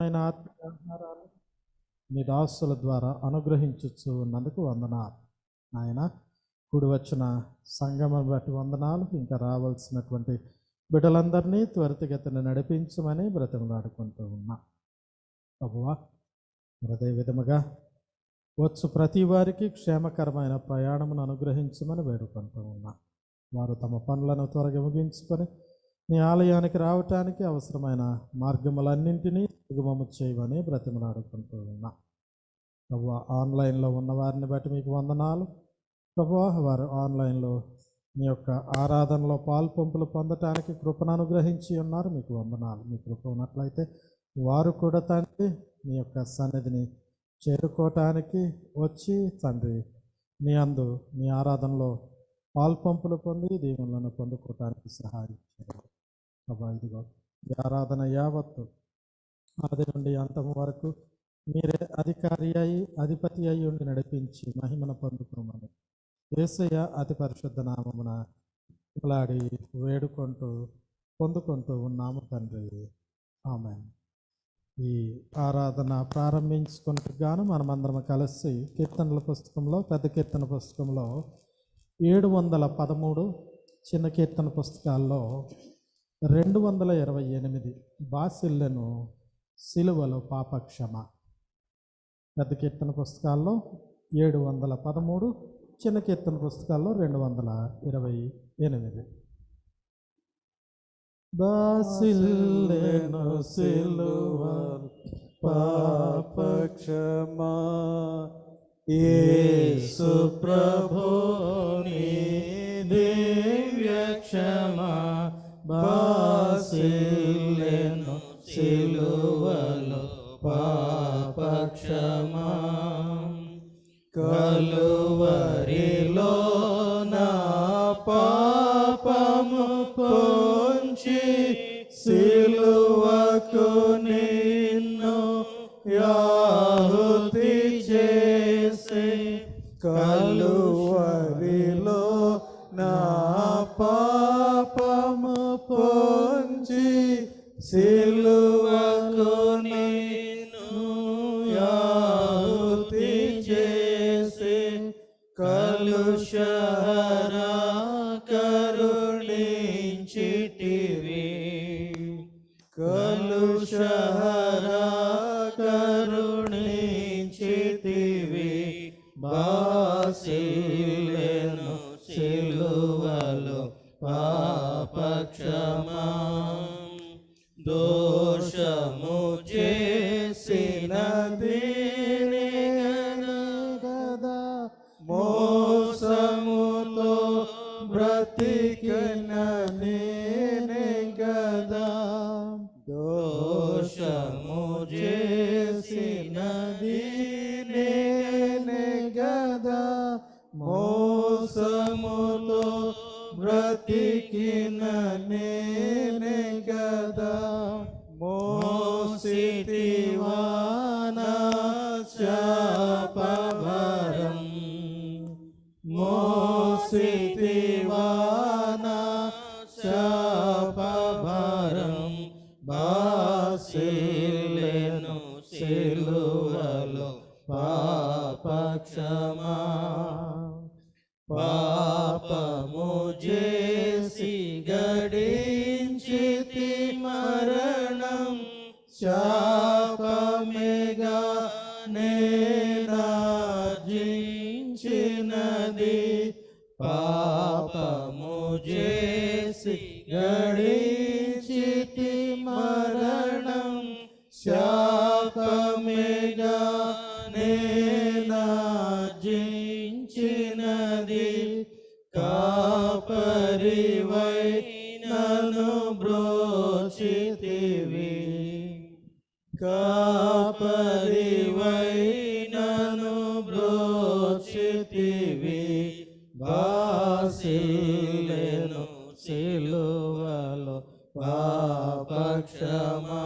రుచికరమైన ఆత్మీయ ఆహారాన్ని మీ దాసుల ద్వారా అనుగ్రహించుచు ఉన్నందుకు వందనాలు నాయన. కూడి వచ్చిన సంగమం బట్టి వందనాలు. ఇంకా రావాల్సినటువంటి బిడ్డలందరినీ త్వరితగతిన నడిపించమని బ్రతిమలాడుకుంటూ ఉన్నా ప్రభువా. అదే విధముగా వచ్చు ప్రతి వారికి క్షేమకరమైన ప్రయాణమును అనుగ్రహించమని వేడుకుంటూ ఉన్నా. వారు తమ పనులను త్వరగా ముగించుకొని నీ ఆలయానికి రావటానికి అవసరమైన మార్గములన్నింటినీ సుగమము చేయమని బ్రతిమలాడుకుంటూ ఉన్నా ప్రభువా. ఆన్లైన్లో ఉన్న వారిని బట్టి మీకు వందనాలు ప్రభువా. వారు ఆన్లైన్లో మీ యొక్క ఆరాధనలో పాల్పంపులు పొందటానికి కృపను అనుగ్రహించి ఉన్నారు, మీకు వందనాలు. మీ కృప ఉన్నట్లయితే వారు కూడా తండ్రి మీ యొక్క సన్నిధిని చేరుకోవటానికి వచ్చి తండ్రి మీ అందు మీ ఆరాధనలో పాల్పంపులు పొంది దీవెనలను పొందుకోవటానికి సహాయం చేయాలి ప్రభా. ఇదిగో ఈ ఆరాధన యావత్తు ఆది నుండి అంతం వరకు మీరే అధికారి అయి అధిపతి అయి ఉండి నడిపించి మహిమను పొందుకోమని యేసయ్య అతి పరిశుద్ధ నామమున లాడి వేడుకుంటూ పొందుకుంటూ ఉన్నాము తండ్రి. ఆమేన్. ఈ ఆరాధన ప్రారంభించుకుంటూ గాను మనమందరం కలిసి కీర్తనల పుస్తకంలో, పెద్ద కీర్తన పుస్తకంలో 713, చిన్న కీర్తన పుస్తకాల్లో 228 బాసిల్లెను సిలువలో పాపక్షమ. పెద్ద కీర్తన పుస్తకాల్లో 713, చిన్న కీర్తన పుస్తకాల్లో 228. బాసిల్లెను సిలువ పాపక్షమా యేసు ప్రభుని దివ్య క్షమా. బాసిల్లెను సిలువలో పాపక్షమా కలువరిలో నా పాపము పొంచి సిలువకు నిన్ను యాహుతి చేసి కలువరిలో నా పాపము పొంచి సిలువకు నిన్ను యాహుతి చేసి కలుషహరా కరుణించితివి. కలుషహరా కరుణించితివి. బాసిల్లెను సిలువలో పాపక్షమా దోషము చేసినది గదా మోసముతో బ్రతికిన నేనే గదా. దోషము చేసినది నేనే గదా మోసముతో బ్రతికిన నేనే గదా. మోసితివా నా శాపభారం మోసితివా నా శాపభారం బాసిల్లెను సిలువలో పాపక్షమా. పాపము చేసి గడించితి మరణం శాపమేగా నేనార్జించినది. పాపము చేసి గడించితి మరణం శాపమేగా నేనార్జించినది. కాపరివై నన్ను బ్రోచితివి. కాపరివై నన్ను బ్రోచితివి. బాసిల్లెను సిలువలో పాపక్షమా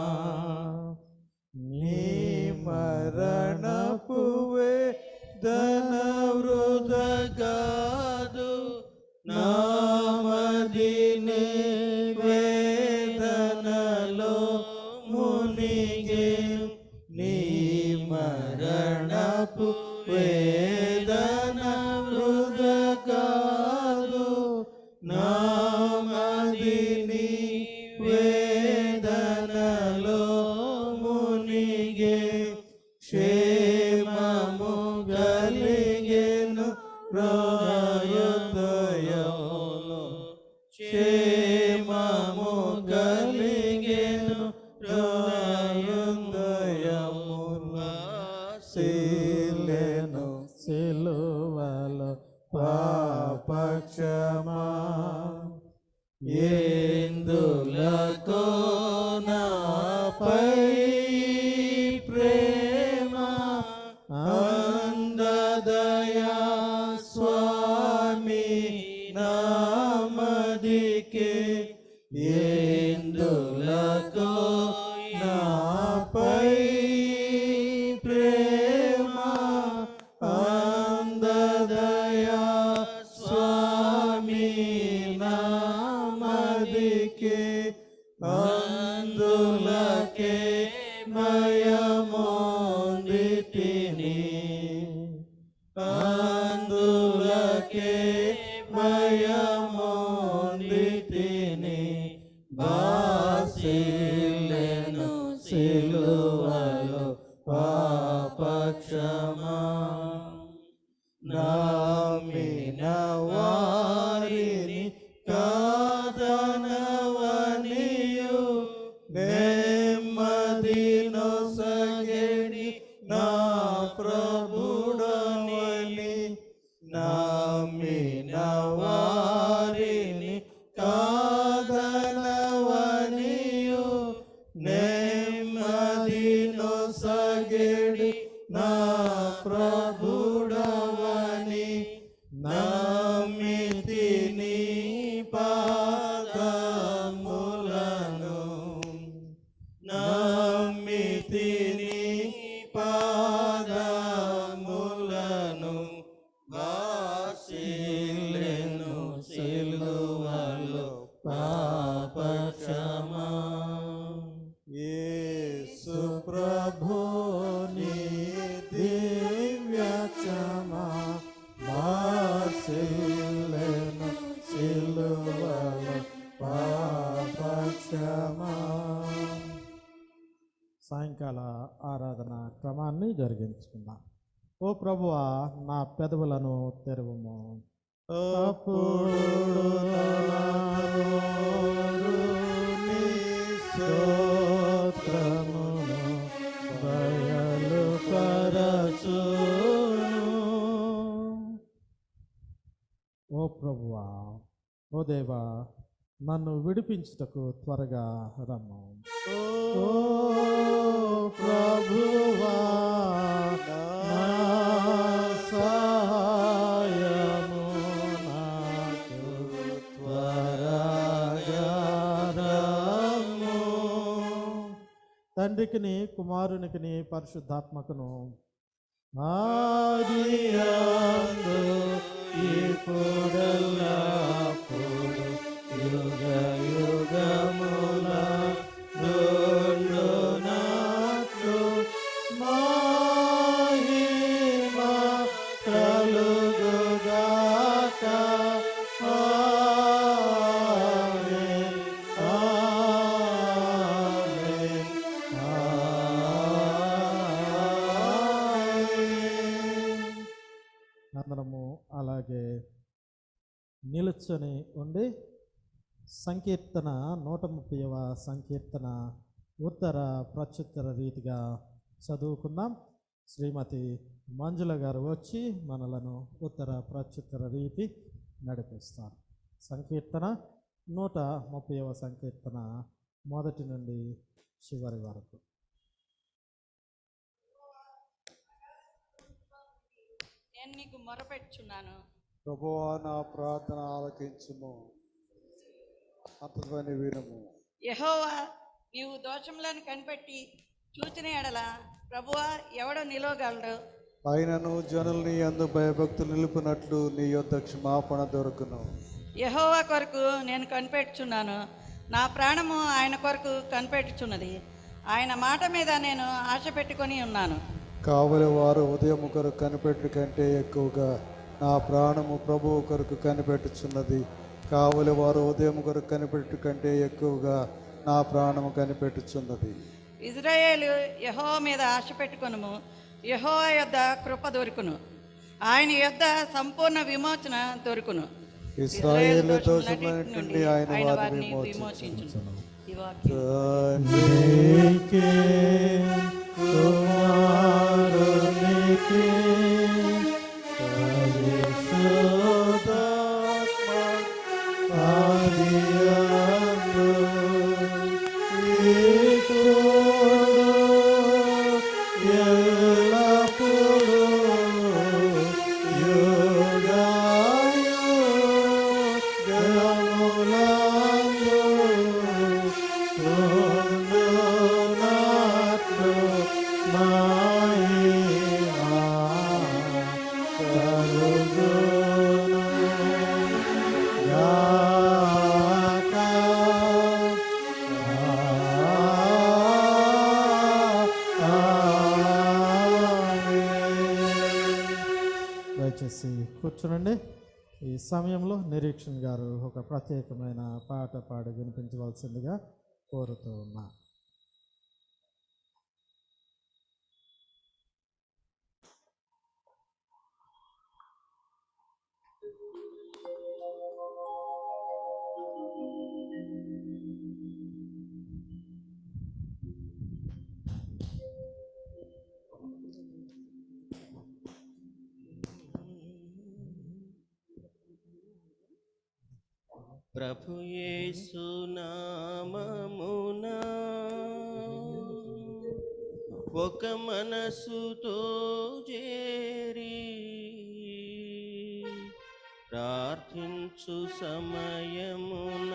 నీ మరణపు వేదన వృథగాదు నామదినే వేదనలో మునిగే హృదయములో క్షేమము కలిగెను, హృదయములో శీలెను, సిలువలో పాపక్షమా. ఎందులకో నాపై ప్రేమ, అందదయా స్వామి నామదికే. ఎందులకో నాపై ప్రేమ, అందదయా స్వామి నామదికే. అందులకే మయమొందితిని, అందులకే మయమొందితిని. బాసిల్లెను సిలువలో పాపక్షమా. నమ్మిన వారిని కాదనవనియు, నెమ్మది నొసగెడి నా ప్రభుడవని. నమ్మిన వారిని కాదనవనియు, నెమ్మది నొసగెడి నా ప్రభుడవని. నమ్మితిని పాదములను, నమ్మితిని పాదములను. బాసిల్లెను సిలువలో పాపక్షమా. యేసు ప్రభుని దివ్య క్షమా, బాసిల్లెను సిలువలో పాపక్షమా. సాయంకాల ఆరాధన క్రమాన్ని జరిగించుకుందాం. ఓ ప్రభువా, నా పెదవులను తెరువుము. అప్పుడు నా నోరు నీ స్తోత్రమును బయలుపరచును. ఓ ప్రభువా, ఓ దేవా, నన్ను విడిపించుటకు త్వరగా రమ్ము. ఓ ప్రభువా, నా సహాయము నాకు త్వరగా రమ్ము. తండ్రికిని కుమారునికిని పరిశుద్ధాత్మకును ఆదియందు ఇప్పుడెల్లప్పుడు యుగ యుగముల నుండునట్లు మహిమ కలుగుగాక. ఆమేన్, ఆమేన్, ఆమేన్. అందరము అలాగే నిలుచొని ఉండి సంకీర్తన 130వ సంకీర్తన ఉత్తర ప్రత్యుత్తర రీతిగా చదువుకుందాం. శ్రీమతి మంజుల గారు వచ్చి మనలను ఉత్తర ప్రత్యుత్తర రీతి నడిపిస్తారు. సంకీర్తన 130వ సంకీర్తన మొదటి నుండి చివరి వరకు. నేను నీకు మొరపెట్టుచున్నాను, ప్రభువా నా ప్రార్థన ఆలకించుము, అంతధ్వని వినుము. యెహోవా, నీవు దోషములను కనిపెట్టి చూచిన ఎడల ప్రభువా ఎవడు నిలవగలడు? అయినను జనులు నీ యందు భయభక్తులు నిలుపునట్లు నీ యొద్ద క్షమాపణ దొరుకును. యెహోవా కొరకు నేను కనిపెట్టుచున్నాను, నా ప్రాణము ఆయన కొరకు కనిపెట్టుచున్నది. ఆయన మాట మీద నేను ఆశ పెట్టుకొని ఉన్నాను. కావలి వారు ఉదయం కొరకు కనిపెట్టు కంటే ఎక్కువగా నా ప్రాణము ప్రభువు కొరకు కనిపెట్టుచున్నది. కావలి వారు ఉదయం కొరకు కనిపెట్టు కంటే ఎక్కువగా నా ప్రాణము కనిపెట్టుచున్నది. ఇజ్రాయేలు యెహోవా మీద ఆశ పెట్టుకొనుము, యెహోవా యొద్ద కృప దొరుకును. ఆయన యొద్ద సంపూర్ణ విమోచన దొరుకును. ఇశ్రాయేలు దోషములన్నిటి నుండి ఆయన వారిని విమోచించును. ఈ వాక్యం తండ్రికి కుమారునికి పరిశుద్ధాత్మ ఆదియందు ఇప్పుడు ఎల్లప్పుడూ యుగాయుగములందు ఉండునట్లు మహిమ కలుగును గాక. దయచేసి కూర్చునండి. ఈ సమయంలో నిరీక్షణ్ గారు ఒక ప్రత్యేకమైన పాట పాడి వినిపించవలసిందిగా కోరుతూ ఉన్నా. ప్రభు యేసు నామమునా ఒక మనసుతో చేరి ప్రార్థించు సమయమున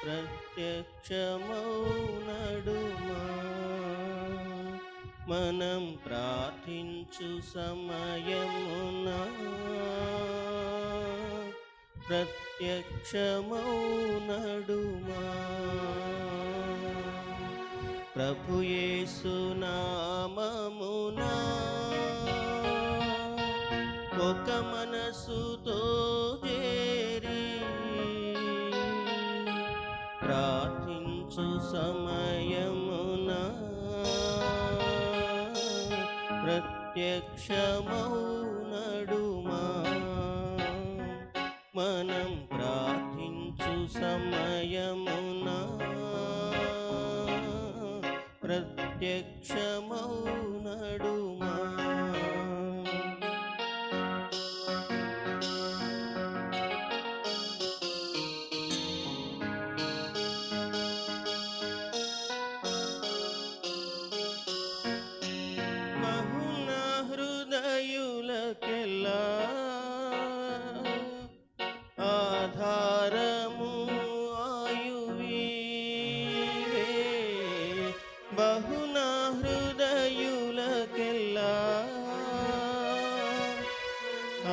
ప్రత్యక్షమౌనడుమా. మనం ప్రార్థించు సమయమున ప్రత్యక్షమౌనడుమా. ప్రభు యేసు నామమునా ఒక మనసుతో చేరి ప్రార్థించు సమయమున ప్రత్యక్షమౌనడుమా. మనం ప్రార్థించు సమయమున ప్రత్యక్షమౌనడుమా. మహున హృదయులకెల్లా ఆధారము ఆయువీవే. బహున హృదయులకెల్లా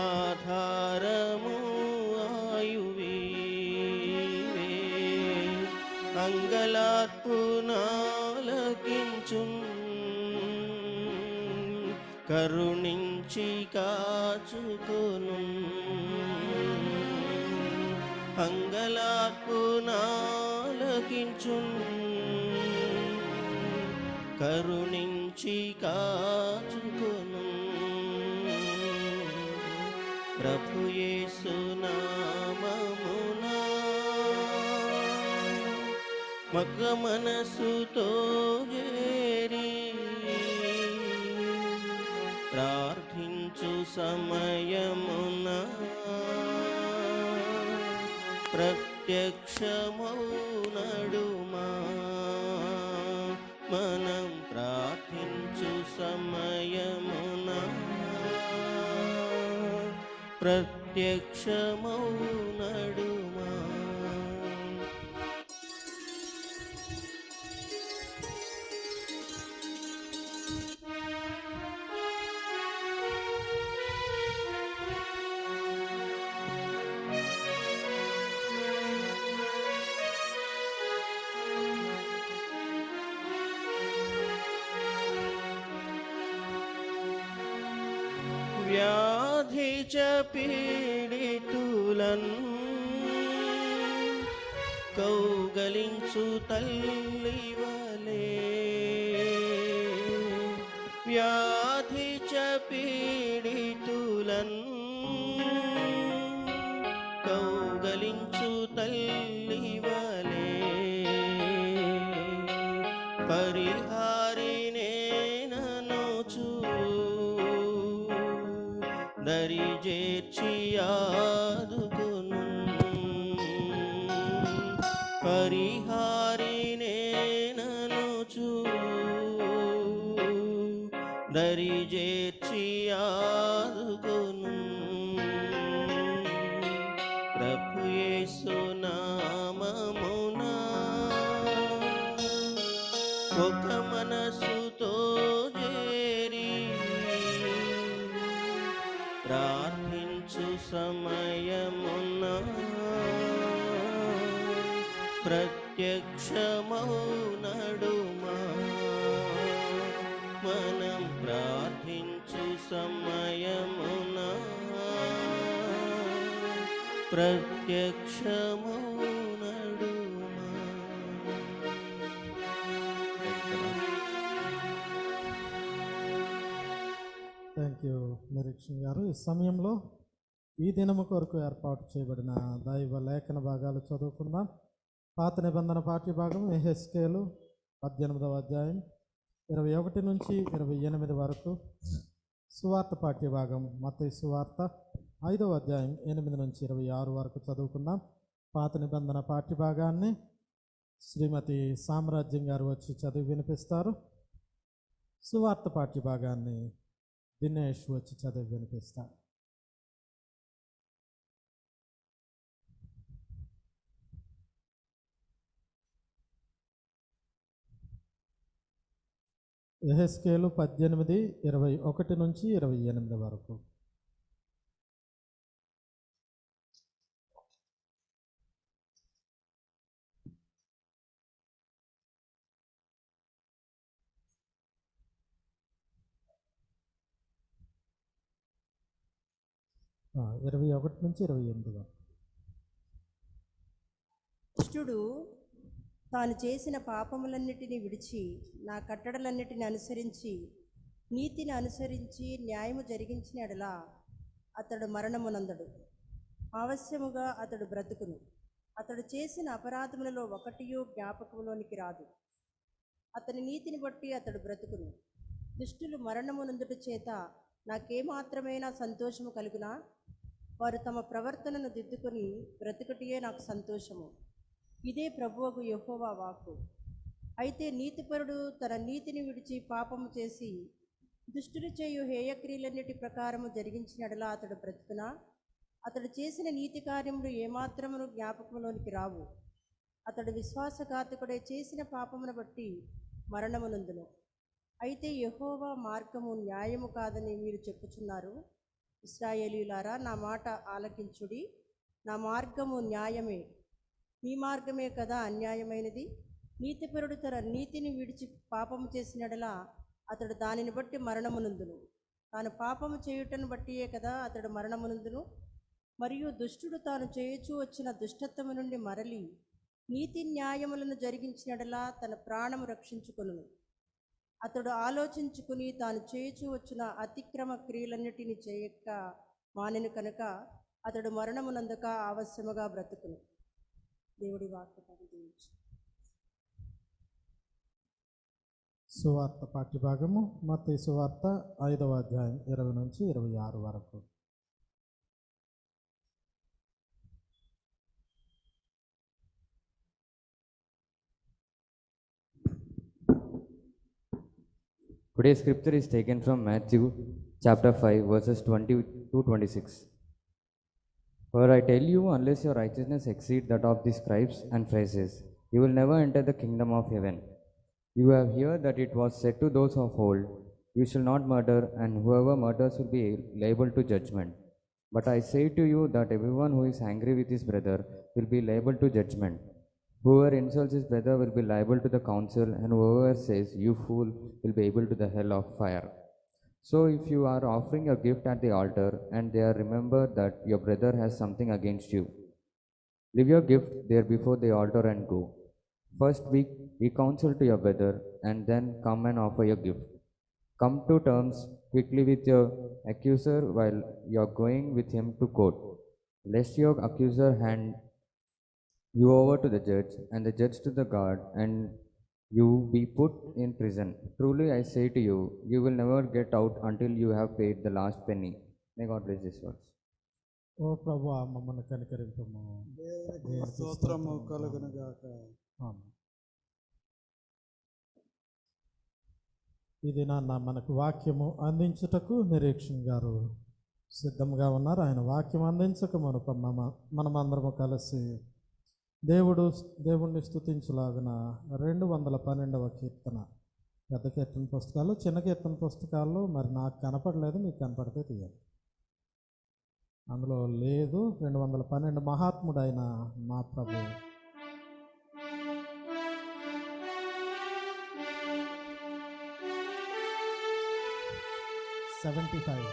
ఆధారము ఆయువీవే. అంగలార్పునాలకించున్ కరుణించి కాచుకొను. అంగలార్పునాలకించున్ కరుణించి కాచుకొను. ప్రభు యేసు నామమునా మగ మనసుతో చేరి ప్రార్థించు సమయమున ప్రత్యక్షమౌనడుమా. మనం ప్రార్థించు సమయమున ప్రత్యక్షమౌనడుమా. వ్యాధి పీడితులన్ కౌగలించు తల్లి వలే. వ్యాధి పాపులన్ కౌగలించు తల్లివలే పరిహారినేననుచు దరి చేర్చి ఆదుకును పరిహారినేననుచు దరి చేర్చి ఆదుకును ప్రభు యేసు నామమునా ఒక మనసుతో చేరి ప్రార్థించు సమయమున ప్రత్యక్షమౌనడుమా మనం ప్రార్థించు సమయమున ప్రత్యక్షమౌనడుమా. థ్యాంక్ యూ నిరీక్షణ్ గారు. ఈ సమయంలో ఈ దినము కొరకు ఏర్పాటు చేయబడిన దైవ లేఖన భాగాలు చదువుకుందాం. పాత నిబంధన పాఠ్య భాగం యెహెజ్కేలు 18వ అధ్యాయం 21 నుంచి 28 వరకు. సువార్త పాఠ్య భాగం మత్తయి సువార్త 5వ అధ్యాయం 8 నుంచి 26 వరకు చదువుకుందాం. పాత నిబంధన పాఠ్య భాగాన్ని శ్రీమతి సామ్రాజ్యం గారు వచ్చి చదివి వినిపిస్తారు. సువార్త పాఠ్య భాగాన్ని దినేష్ వచ్చి చదివి వినిపిస్తారు. యెహెజ్కేలు 18:21 నుంచి 28 వరకు. ఆ, 21 నుంచి 28 వరకు. దుష్టుడు తాను చేసిన పాపములన్నిటినీ విడిచి నా కట్టడలన్నిటిని అనుసరించి నీతిని అనుసరించి న్యాయము జరిగించిన ఎడల అతడు మరణమునందడు. ఆవశ్యముగా అతడు బ్రతుకును. అతడు చేసిన అపరాధములలో ఒకటియు జ్ఞాపకములోనికి రాదు. అతని నీతిని బట్టి అతడు బ్రతుకును. దుష్టులు మరణమునందుట చేత నాకేమాత్రమైనా సంతోషము కలుగునా? వారు తమ ప్రవర్తనను దిద్దుకొని బ్రతుకుటియే నాకు సంతోషము. ఇదే ప్రభువగు యెహోవా వాక్కు. అయితే నీతిపరుడు తన నీతిని విడిచి పాపము చేసి దుష్టులు చేయు హేయక్రియలన్నిటి ప్రకారము జరిగించినడలా అతడు బ్రతుకునా? అతడు చేసిన నీతి కార్యములు ఏమాత్రమును జ్ఞాపకంలోనికి రావు. అతడు విశ్వాసఘాతకుడే చేసిన పాపమును బట్టి మరణమునందును. అయితే యెహోవా మార్గము న్యాయము కాదని మీరు చెప్పుచున్నారు. ఇశ్రాయేలీయులారా, నా మాట ఆలకించుడి. నా మార్గము న్యాయమే, మీ మార్గమే కదా అన్యాయమైనది. నీతిపరుడు తన నీతిని విడిచి పాపము చేసినడలా అతడు దానిని బట్టి మరణమునందును. తాను పాపము చేయుటను బట్టియే కదా అతడు మరణమునందును. మరియు దుష్టుడు తాను చేయుచూ వచ్చిన దుష్టత్వము నుండి మరలి నీతి న్యాయములను జరిగించినడలా తన ప్రాణము రక్షించుకొనును. అతడు ఆలోచించుకుని తాను చేయుచూ వచ్చిన అతిక్రమ క్రియలన్నిటిని చేయక మానెను కనుక అతడు మరణమునందక ఆవశ్యముగా బ్రతుకును. దేవుడి వాక్కు దీవించు. సువార్త పాఠ్యభాగము మత్తయి సువార్త 5వ అధ్యాయం 20 నుంచి 26 వరకు. Today's scripture is taken from Matthew chapter 5 verses 20 to 26. For I tell you, unless your righteousness exceed that of the scribes and Pharisees, you will never enter the kingdom of heaven. You have heard that it was said to those of old, you shall not murder, and whoever murders will be liable to judgment. But I say to you that everyone who is angry with his brother will be liable to judgment. Whoever insults his brother will be liable to the council, and whoever says, you fool, will be able to the hell of fire. So if you are offering your gift at the altar, and there remember that your brother has something against you, leave your gift there before the altar and go. First be counsel to your brother, and then come and offer your gift. Come to terms quickly with your accuser while you are going with him to court, lest your accuser hand you over to the judge, and the judge to the guard, and you be put in prison. Truly I say to you, you will never get out until you have paid the last penny. May God bless this verse. ఓ ప్రభువా మమ్మల్ని కనికరింపము. దేవునికి స్తోత్రము కలుగును గాక. ఆమేన్. ఇది నాన్న మనకు వాక్యము అందించుటకు నిరీక్షణ గారు సిద్ధంగా ఉన్నారు. ఆయన వాక్యం అందించక మనమందరము కలిసి దేవుణ్ణి స్తుతించులాగున 212వ కీర్తన, పెద్ద కీర్తన పుస్తకాలు, చిన్న కీర్తన పుస్తకాల్లో మరి నాకు కనపడలేదు, మీకు కనపడితే తీయాలి. అందులో లేదు. 212 మహాత్ముడైన మా ప్రభు. $75.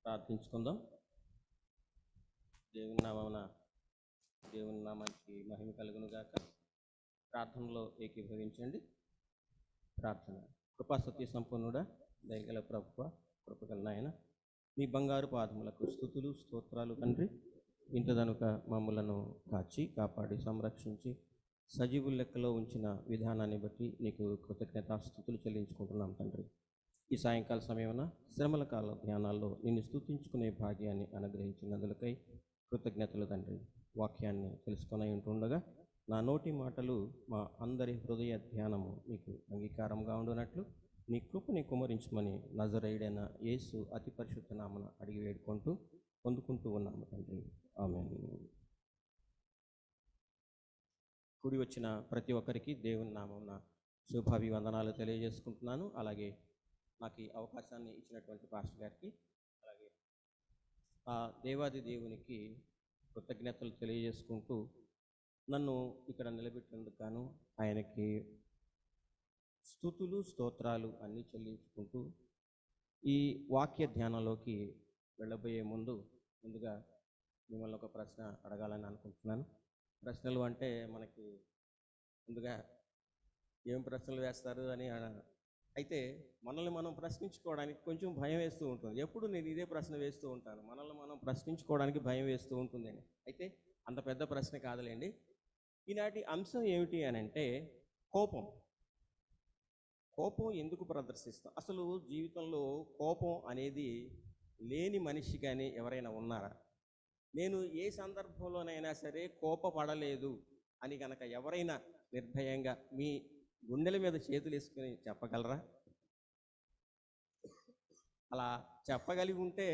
ప్రార్థించుకుందాం. దేవుని నామానికి మహిమ కలుగును గాక. ప్రార్థనలో ఏకీభవించండి. ప్రార్థన. కృపా సత్య సంపన్నుడా, దయగల ప్రభువ, కృపగల నాయన, మీ బంగారు పాదములకు స్తుతులు స్తోత్రాలు తండ్రి. ఇంతదనుక మమ్మలను కాచి కాపాడి సంరక్షించి సజీవుల లెక్కలో ఉంచిన విధానాన్ని బట్టి నీకు కృతజ్ఞతాస్తుతులు చెల్లించుకుంటున్నాం తండ్రి. ఈ సాయంకాల సమయమున శ్రమల కాల ధ్యానాల్లో నిన్ను స్తుతించుకునే భాగ్యాన్ని అనుగ్రహించినందులకై కృతజ్ఞతలు తండ్రి. వాక్యాన్ని తెలుసుకొని ఉంటుండగా నా నోటి మాటలు మా అందరి హృదయ ధ్యానము నీకు అంగీకారంగా ఉండునట్లు నీ కృపని కుమరించమని నజరేయుడైన యేసు అతి పరిశుద్ధ నామన అడిగి వేడుకుంటూ పొందుకుంటూ ఉన్నాము తండ్రి. ఆమేన్. కూడి వచ్చిన ప్రతి ఒక్కరికి దేవుని నామమున శుభాభివందనాలు తెలియజేసుకుంటున్నాను. అలాగే నాకు ఈ అవకాశాన్ని ఇచ్చినటువంటి పాస్టర్ గారికి, అలాగే ఆ దేవాది దేవునికి కృతజ్ఞతలు తెలియజేసుకుంటూ నన్ను ఇక్కడ నిలబెట్టినందుకు గాను ఆయనకి స్తుతులు స్తోత్రాలు అన్నీ చెల్లించుకుంటూ ఈ వాక్య ధ్యానంలోకి వెళ్ళబోయే ముందుగా మిమ్మల్ని ఒక ప్రశ్న అడగాలని అనుకుంటున్నాను. ప్రశ్నలు అంటే మనకి ముందుగా ఏం ప్రశ్నలు వేస్తారు అని అయితే మనల్ని మనం ప్రశ్నించుకోవడానికి కొంచెం భయం వేస్తూ ఉంటుంది. ఎప్పుడు నేను ఇదే ప్రశ్న వేస్తూ ఉంటాను, మనల్ని మనం ప్రశ్నించుకోవడానికి భయం వేస్తూ ఉంటుందని. అయితే అంత పెద్ద ప్రశ్న కాదులేండి. ఈనాటి అంశం ఏమిటి అని అంటే కోపం. కోపం ఎందుకు ప్రదర్శిస్తాం? అసలు జీవితంలో కోపం అనేది లేని మనిషి కానీ ఎవరైనా ఉన్నారా? నేను ఏ సందర్భంలోనైనా సరే కోపపడలేదు అని కనుక ఎవరైనా నిర్భయంగా మీ గుండెల మీద చేతులు వేసుకుని చెప్పగలరా? అలా చెప్పగలిగి ఉంటే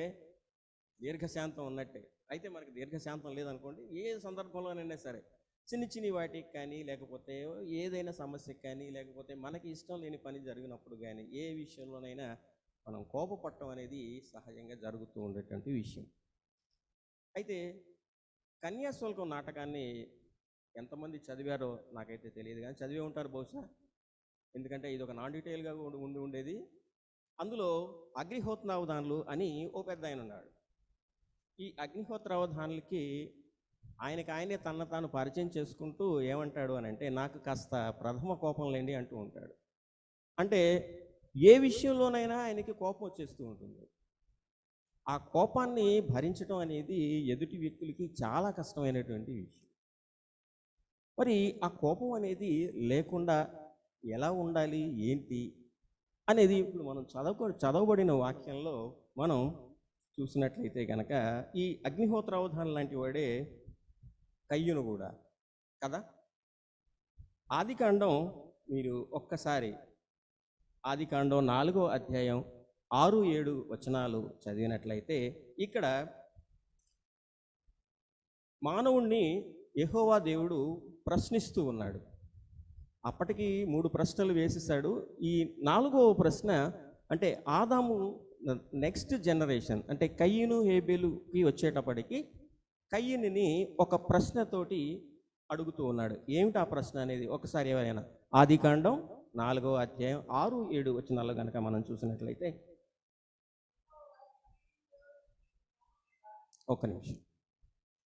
దీర్ఘశాంతం ఉన్నట్టే. అయితే మనకి దీర్ఘశాంతం లేదనుకోండి, ఏ సందర్భంలోనైనా సరే చిన్న చిన్ని వాటికి కానీ, లేకపోతే ఏదైనా సమస్యకి కానీ, లేకపోతే మనకి ఇష్టం లేని పని జరిగినప్పుడు కానీ, ఏ విషయంలోనైనా మనం కోపపడటం అనేది సహజంగా జరుగుతూ ఉండేటువంటి విషయం. అయితే కన్యాశుల్కం నాటకాన్ని ఎంతమంది చదివారో నాకైతే తెలియదు, కానీ చదివే ఉంటారు బహుశా. ఎందుకంటే ఇది ఒక నాన్ డీటెయిల్గా ఉండేది. అందులో అగ్నిహోత్రావధానులు అని ఓ పెద్ద ఆయన ఉన్నాడు. ఈ అగ్నిహోత్రావధానులకి ఆయనే తన తాను పరిచయం చేసుకుంటూ ఏమంటాడు అని అంటే, నాకు కాస్త ప్రథమ కోపం లేండి అంటూ ఉంటాడు. అంటే ఏ విషయంలోనైనా ఆయనకి కోపం వచ్చేస్తూ ఉంటుంది. ఆ కోపాన్ని భరించడం అనేది ఎదుటి వ్యక్తులకి చాలా కష్టమైనటువంటి విషయం. మరి ఆ కోపం అనేది లేకుండా ఎలా ఉండాలి ఏంటి అనేది ఇప్పుడు మనం చదవబడిన వాక్యంలో మనం చూసినట్లయితే కనుక ఈ అగ్నిహోత్రావధానం లాంటి వాడే కయ్యూను కూడా కదా. ఆదికాండం మీరు ఒక్కసారి ఆదికాండం 4వ అధ్యాయం 6-7 వచనాలు చదివినట్లయితే ఇక్కడ మానవుణ్ణి యెహోవా దేవుడు ప్రశ్నిస్తూ ఉన్నాడు. అప్పటికి 3 ప్రశ్నలు వేసేసాడు. ఈ 4వ ప్రశ్న అంటే ఆదాము నెక్స్ట్ జనరేషన్ అంటే కయ్యూను హేబేలుకి వచ్చేటప్పటికి కయ్యూనుని ఒక ప్రశ్నతోటి అడుగుతూ ఉన్నాడు. ఏమిటి ఆ ప్రశ్న అనేది ఒకసారి ఎవరైనా ఆదికాండం 4వ అధ్యాయం 6-7 వచనాల్లో కనుక మనం చూసినట్లయితే, ఒక్క నిమిషం.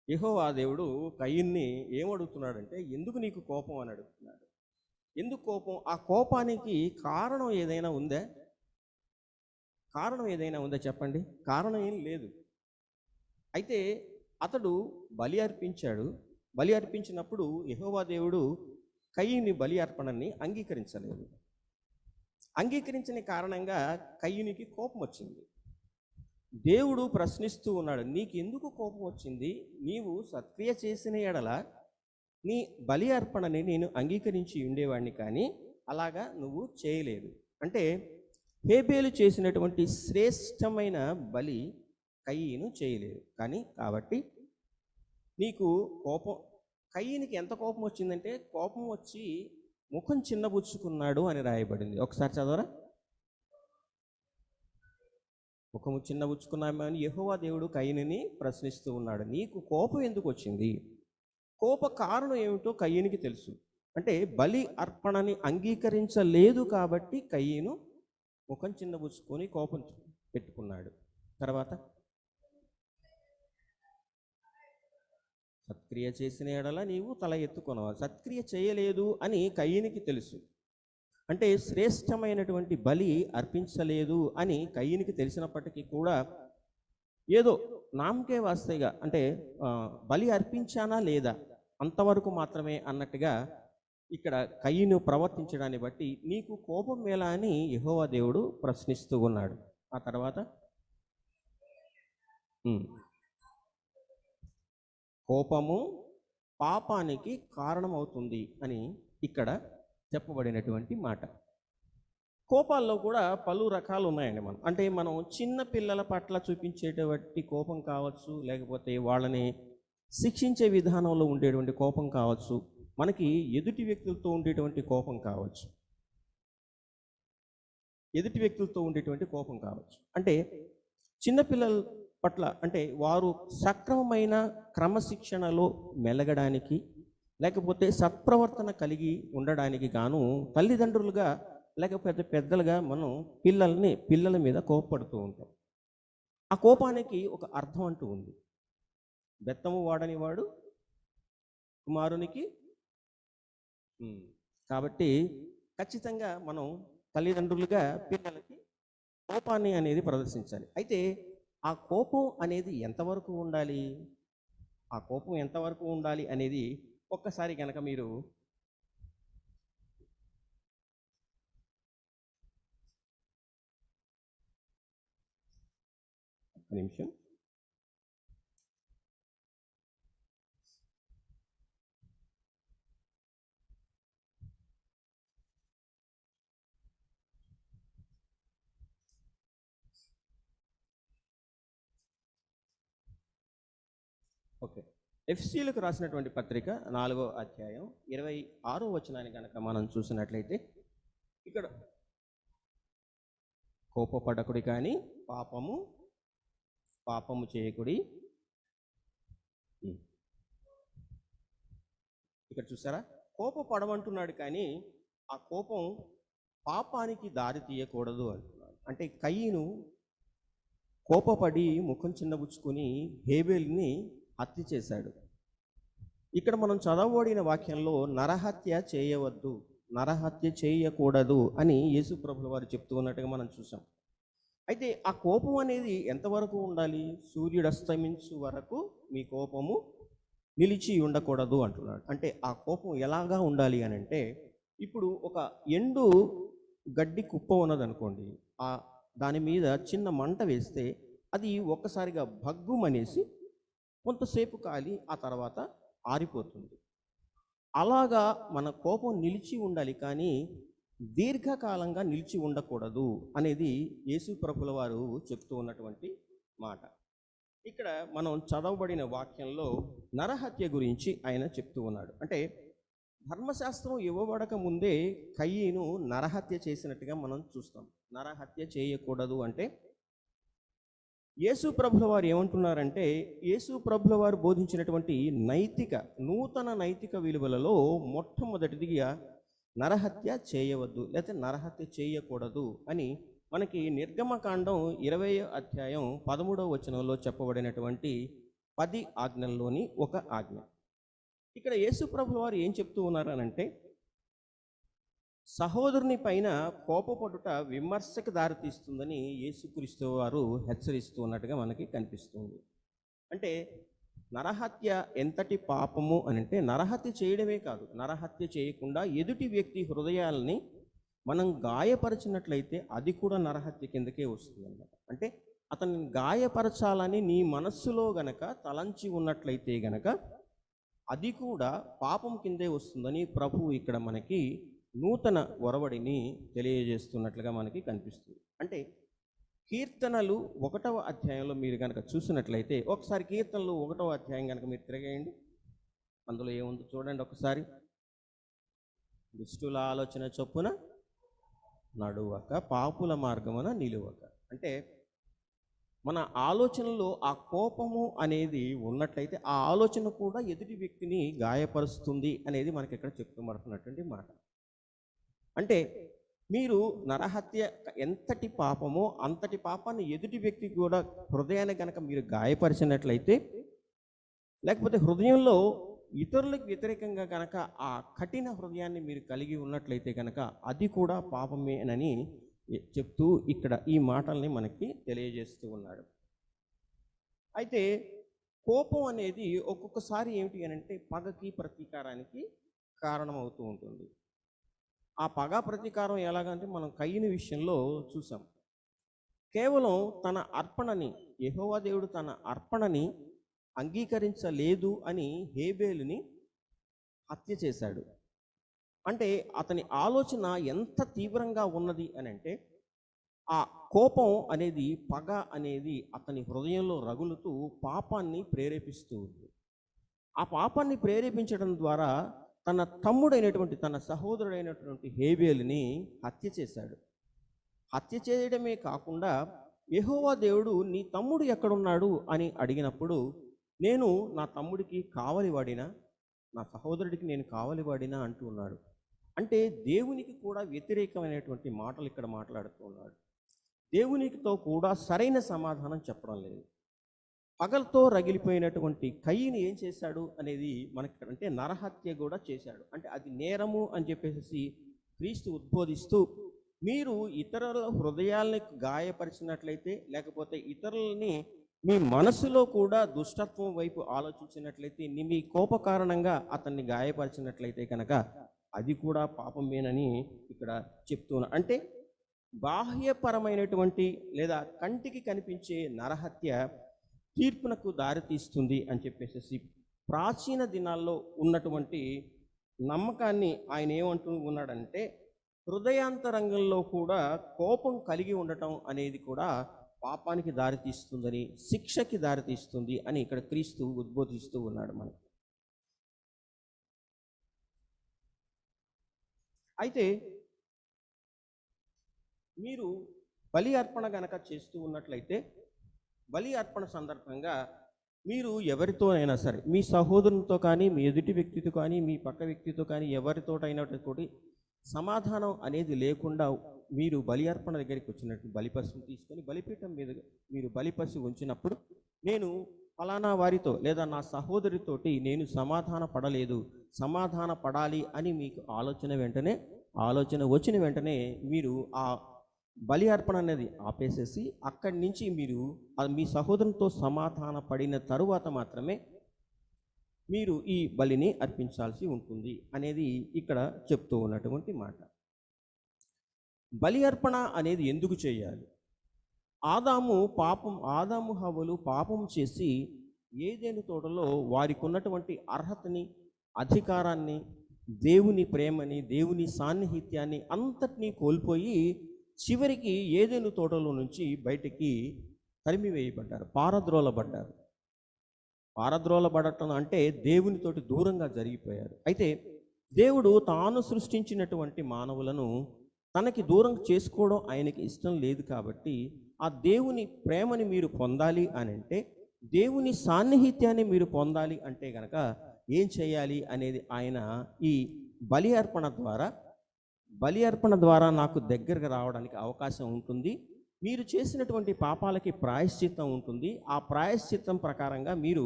యెహోవా దేవుడు కయ్యూన్ని ఏమడుగుతున్నాడంటే, ఎందుకు నీకు కోపం అని అడుగుతున్నాడు. ఎందుకు కోపం? ఆ కోపానికి కారణం ఏదైనా ఉందా? కారణం ఏదైనా ఉందా చెప్పండి? కారణం ఏం లేదు. అయితే అతడు బలి అర్పించాడు. బలి అర్పించినప్పుడు యెహోవా దేవుడు కయ్యూని బలి అర్పణని అంగీకరించలేదు. అంగీకరించని కారణంగా కయ్యూనికి కోపం వచ్చింది. దేవుడు ప్రశ్నిస్తూ ఉన్నాడు, నీకు ఎందుకు కోపం వచ్చింది? నీవు సత్క్రియ చేసిన ఎడల నీ బలి అర్పణని నేను అంగీకరించి ఉండేవాడిని, కానీ అలాగా నువ్వు చేయలేదు. అంటే హేబేలు చేసినటువంటి శ్రేష్టమైన బలి కయ్యూను చేయలేదు. కానీ కాబట్టి నీకు కోపం, కయ్యూనికి ఎంత కోపం వచ్చిందంటే కోపం వచ్చి ముఖం చిన్నబుచ్చుకున్నాడు అని రాయబడింది. ఒకసారి చదవరా. ముఖము చిన్నబుచ్చుకున్నామని యెహోవా దేవుడు కయ్యూనుని ప్రశ్నిస్తూ ఉన్నాడు, నీకు కోపం ఎందుకు వచ్చింది? కోప కారణం ఏమిటో కయ్యూనికి తెలుసు. అంటే బలి అర్పణని అంగీకరించలేదు కాబట్టి కయ్యూను ముఖం చిన్నబుచ్చుకొని కోపం పెట్టుకున్నాడు. తర్వాత సత్క్రియ చేసిన ఎడల నీవు తల ఎత్తుకొనవాలి. సత్క్రియ చేయలేదు అని కయ్యూనికి తెలుసు. అంటే శ్రేష్టమైనటువంటి బలి అర్పించలేదు అని కయ్యనికి తెలిసినప్పటికీ కూడా ఏదో నామకే వాస్తేగా అంటే బలి అర్పించానా లేదా అంతవరకు మాత్రమే అన్నట్టుగా ఇక్కడ కయ్యను ప్రవర్తించడాన్ని బట్టి నీకు కోపం ఎలా అని యెహోవా దేవుడు ప్రశ్నిస్తూ ఉన్నాడు. ఆ తర్వాత కోపము పాపానికి కారణమవుతుంది అని ఇక్కడ చెప్పబడినటువంటి మాట. కోపాల్లో కూడా పలు రకాలు ఉన్నాయండి. మనం చిన్న పిల్లల పట్ల చూపించేటువంటి కోపం కావచ్చు, లేకపోతే వాళ్ళని శిక్షించే విధానంలో ఉండేటువంటి కోపం కావచ్చు, మనకి ఎదుటి వ్యక్తులతో ఉండేటువంటి కోపం కావచ్చు, అంటే చిన్నపిల్లల పట్ల అంటే వారు సక్రమమైన క్రమశిక్షణలో మెలగడానికి లేకపోతే సత్ప్రవర్తన కలిగి ఉండడానికి గాను తల్లిదండ్రులుగా లేకపోతే పెద్దలుగా మనం పిల్లల మీద కోపపడుతూ ఉంటాం. ఆ కోపానికి ఒక అర్థం అంటూ ఉంది. బెత్తము వాడని వాడు కుమారునికి. కాబట్టి ఖచ్చితంగా మనం తల్లిదండ్రులుగా పిల్లలకి కోపాన్ని అనేది ప్రదర్శించాలి. అయితే ఆ కోపం అనేది ఎంతవరకు ఉండాలి అనేది ఒక్కసారి కనుక మీరు నిమిషం ఓకే. ఎఫ్సీలకు రాసినటువంటి పత్రిక 4వ అధ్యాయం 26వ వచనాన్ని కనుక మనం చూసినట్లయితే ఇక్కడ కోపపడకుడి కానీ పాపము చేయకుడి. ఇక్కడ చూసారా, కోపపడమంటున్నాడు కానీ ఆ కోపం పాపానికి దారి తీయకూడదు అంటున్నాడు. అంటే కయ్యను కోపపడి ముఖం చిన్నబుచ్చుకొని హేబేల్ని హత్య చేశాడు. ఇక్కడ మనం చదవబడిన వాక్యంలో నరహత్య చేయవద్దు, నరహత్య చేయకూడదు అని యేసు ప్రభుల వారు చెప్తూ ఉన్నట్టుగా మనం చూసాం. అయితే ఆ కోపం అనేది ఎంతవరకు ఉండాలి? సూర్యుడు అస్తమించు వరకు మీ కోపము నిలిచి ఉండకూడదు అంటున్నాడు. అంటే ఆ కోపం ఎలాగా ఉండాలి అని అంటే, ఇప్పుడు ఒక ఎండు గడ్డి కుప్ప ఉన్నదనుకోండి, దాని మీద చిన్న మంట వేస్తే అది ఒక్కసారిగా భగ్గుమనేసి కొంతసేపు కాలి ఆ తర్వాత ఆరిపోతుంది. అలాగా మన కోపం నిలిచి ఉండాలి కానీ దీర్ఘకాలంగా నిలిచి ఉండకూడదు అనేది యేసు ప్రభుల వారు చెప్తూ ఉన్నటువంటి మాట. ఇక్కడ మనం చదవబడిన వాక్యంలో నరహత్య గురించి ఆయన చెప్తూ ఉన్నాడు. అంటే ధర్మశాస్త్రం ఇవ్వబడక ముందే కయ్యను నరహత్య చేసినట్టుగా మనం చూస్తాం. నరహత్య చేయకూడదు అంటే యేసు ప్రభుల వారు ఏమంటున్నారంటే, యేసు ప్రభుల వారు బోధించినటువంటి నూతన నైతిక విలువలలో మొట్టమొదటిదిగా నరహత్య చేయవద్దు లేకపోతే నరహత్య చేయకూడదు అని మనకి నిర్గమకాండం 20వ అధ్యాయం 13వ వచనంలో చెప్పబడినటువంటి 10 ఆజ్ఞల్లోని ఒక ఆజ్ఞ. ఇక్కడ యేసు ప్రభుల వారు ఏం చెప్తూ ఉన్నారనంటే, సహోదరుని పైన కోపపడుట విమర్శకు దారితీస్తుందని యేసుక్రీస్తు వారు హెచ్చరిస్తూ ఉన్నట్టుగా మనకి కనిపిస్తుంది. అంటే నరహత్య ఎంతటి పాపము అని అంటే, నరహత్య చేయడమే కాదు, నరహత్య చేయకుండా ఎదుటి వ్యక్తి హృదయాలని మనం గాయపరిచినట్లయితే అది కూడా నరహత్య కిందకే వస్తుంది అన్నమాట. అంటే అతన్ని గాయపరచాలని నీ మనస్సులో గనక తలంచి ఉన్నట్లయితే గనక అది కూడా పాపం కిందే వస్తుందని ప్రభువు ఇక్కడ మనకి నూతన ఒరవడిని తెలియజేస్తున్నట్లుగా మనకి కనిపిస్తుంది. అంటే కీర్తనలు 1వ అధ్యాయంలో మీరు కనుక చూసినట్లయితే, ఒకసారి కీర్తనలు 1వ అధ్యాయం కనుక మీరు తిరగేయండి, అందులో ఏముందో చూడండి ఒకసారి. దుష్టుల ఆలోచన చొప్పున నడువక పాపుల మార్గమున నిలువక. అంటే మన ఆలోచనలో ఆ కోపము అనేది ఉన్నట్లయితే ఆ ఆలోచన కూడా ఎదుటి వ్యక్తిని గాయపరుస్తుంది అనేది మనకి ఇక్కడ చెప్తున్నటువంటి మాట. అంటే మీరు నరహత్య ఎంతటి పాపమో అంతటి పాపాన్ని ఎదుటి వ్యక్తికి కూడా హృదయాన్ని కనుక మీరు గాయపరిచినట్లయితే, లేకపోతే హృదయంలో ఇతరులకు వ్యతిరేకంగా కనుక ఆ కఠిన హృదయాన్ని మీరు కలిగి ఉన్నట్లయితే కనుక అది కూడా పాపమేనని చెప్తూ ఇక్కడ ఈ మాటల్ని మనకి తెలియజేస్తూ ఉన్నాడు. అయితే కోపం అనేది ఒక్కొక్కసారి ఏమిటి అని అంటే పగకి ప్రతీకారానికి కారణమవుతూ ఉంటుంది. ఆ పగ ప్రతీకారం ఎలాగంటే మనం కయ్యని విషయంలో చూసాం. కేవలం తన అర్పణని, యెహోవా దేవుడు తన అర్పణని అంగీకరించలేదు అని హేబేలుని హత్య చేశాడు. అంటే అతని ఆలోచన ఎంత తీవ్రంగా ఉన్నది అని అంటే ఆ కోపం అనేది, పగ అనేది అతని హృదయంలో రగులుతూ పాపాన్ని ప్రేరేపిస్తూ ఉంది. ఆ పాపాన్ని ప్రేరేపించడం ద్వారా తన తమ్ముడైనటువంటి, తన సహోదరుడైనటువంటి హేబేలుని హత్య చేశాడు. హత్య చేయడమే కాకుండా యెహోవా దేవుడు నీ తమ్ముడు ఎక్కడున్నాడు అని అడిగినప్పుడు, నేను నా తమ్ముడికి కావలివాడినా, నా సహోదరుడికి నేను కావలివాడినా అంటూ ఉన్నాడు. అంటే దేవునికి కూడా వ్యతిరేకమైనటువంటి మాటలు ఇక్కడ మాట్లాడుతూ ఉన్నాడు. దేవునితో కూడా సరైన సమాధానం చెప్పడం లేదు. పగలతో రగిలిపోయినటువంటి కయ్యని ఏం చేశాడు అనేది మనకి అంటే నరహత్య కూడా చేశాడు. అంటే అది నేరము అని చెప్పేసి క్రీస్తు ఉద్బోధిస్తూ, మీరు ఇతరుల హృదయాల్ని గాయపరిచినట్లయితే, లేకపోతే ఇతరులని మీ మనసులో కూడా దుష్టత్వం వైపు ఆలోచించినట్లయితే, మీ కోప కారణంగా అతన్ని గాయపరిచినట్లయితే కనుక అది కూడా పాపమేనని ఇక్కడ చెప్తున్నా. అంటే బాహ్యపరమైనటువంటి లేదా కంటికి కనిపించే నరహత్య తీర్పునకు దారితీస్తుంది అని చెప్పేసి ప్రాచీన దినాల్లో ఉన్నటువంటి నమ్మకాన్ని ఆయన ఏమంటూ ఉన్నాడంటే, హృదయాంతరంగంలో కూడా కోపం కలిగి ఉండటం అనేది కూడా పాపానికి దారితీస్తుందని, శిక్షకి దారితీస్తుంది అని ఇక్కడ క్రీస్తు ఉద్బోధిస్తూ ఉన్నాడు మనకి. అయితే మీరు బలి అర్పణ గనక చేస్తూ ఉన్నట్లయితే, బలి అర్పణ సందర్భంగా మీరు ఎవరితోనైనా సరే, మీ సహోదరునితో కానీ, మీ ఎదుటి వ్యక్తితో కానీ, మీ పక్క వ్యక్తితో కానీ, ఎవరితోటైనటువంటి సమాధానం అనేది లేకుండా మీరు బలి అర్పణ దగ్గరికి వచ్చినట్టు బలిపశువుని తీసుకొని బలిపీఠం మీద మీరు బలిపశువు ఉంచినప్పుడు, నేను ఫలానా వారితో లేదా నా సహోదరితోటి నేను సమాధాన పడలేదు, సమాధాన పడాలి అని మీకు ఆలోచన వచ్చిన వెంటనే మీరు ఆ బలి అర్పణ అనేది ఆపేసేసి అక్కడి నుంచి మీరు మీ సహోదరునితో సమాధాన పడిన తరువాత మాత్రమే మీరు ఈ బలిని అర్పించాల్సి ఉంటుంది అనేది ఇక్కడ చెప్తూ ఉన్నటువంటి మాట. బలి అర్పణ అనేది ఎందుకు చేయాలి? ఆదాము హవ్వలు పాపం చేసి ఏదెను తోటలో వారికి ఉన్నటువంటి అర్హతని, అధికారాన్ని, దేవుని ప్రేమని, దేవుని సాన్నిహిత్యాన్ని అంతటినీ కోల్పోయి చివరికి ఏదెను తోటలో నుంచి బయటికి తరిమివేయబడ్డారు, పారద్రోలబడటం అంటే దేవునితోటి దూరంగా జరిగిపోయారు. అయితే దేవుడు తాను సృష్టించినటువంటి మానవులను తనకి దూరం చేసుకోవడం ఆయనకి ఇష్టం లేదు. కాబట్టి ఆ దేవుని ప్రేమని మీరు పొందాలి అని అంటే, దేవుని సాన్నిహిత్యాన్ని మీరు పొందాలి అంటే గనక ఏం చేయాలి అనేది ఆయన ఈ బలి అర్పణ ద్వారా నాకు దగ్గరకు రావడానికి అవకాశం ఉంటుంది. మీరు చేసినటువంటి పాపాలకి ప్రాయశ్చిత్తం ఉంటుంది. ఆ ప్రాయశ్చిత్తం ప్రకారంగా మీరు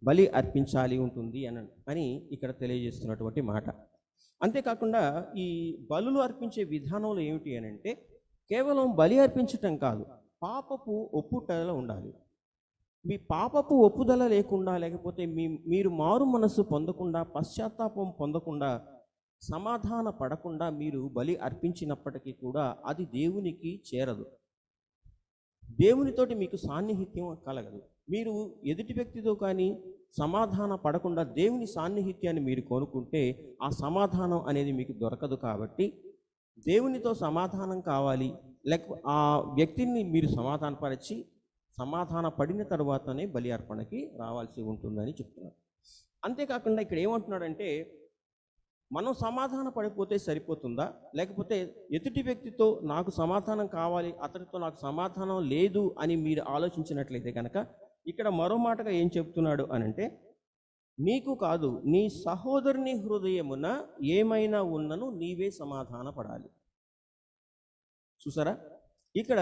బలి అర్పించాలి ఉంటుంది అని ఇక్కడ తెలియజేస్తున్నటువంటి మాట. అంతేకాకుండా ఈ బలులు అర్పించే విధానంలో ఏమిటి అని అంటే, కేవలం బలి అర్పించటం కాదు, పాపపు ఒప్పుదల ఉండాలి. మీ పాపపు ఒప్పుదల లేకుండా, లేకపోతే మీరు మారు మనస్సు పొందకుండా, పశ్చాత్తాపం పొందకుండా, సమాధాన పడకుండా మీరు బలి అర్పించినప్పటికీ కూడా అది దేవునికి చేరదు, దేవునితోటి మీకు సాన్నిహిత్యం కలగదు. మీరు ఎదుటి వ్యక్తితో కానీ సమాధాన పడకుండా దేవుని సాన్నిహిత్యాన్ని మీరు కోరుకుంటే ఆ సమాధానం అనేది మీకు దొరకదు. కాబట్టి దేవునితో సమాధానం కావాలి, లేక ఆ వ్యక్తిని మీరు సమాధాన పడిన తర్వాతనే బలి అర్పణకి రావాల్సి ఉంటుందని చెప్తున్నారు. అంతేకాకుండా ఇక్కడ ఏమంటున్నాడంటే, మనం సమాధాన పడిపోతే సరిపోతుందా, లేకపోతే ఎదుటి వ్యక్తితో నాకు సమాధానం కావాలి, అతనితో నాకు సమాధానం లేదు అని మీరు ఆలోచించినట్లయితే కనుక ఇక్కడ మరో మాటగా ఏం చెప్తున్నాడు అని అంటే, నీకు కాదు నీ సహోదరుని హృదయమున ఏమైనా ఉన్నను నీవే సమాధాన పడాలి. చూసారా, ఇక్కడ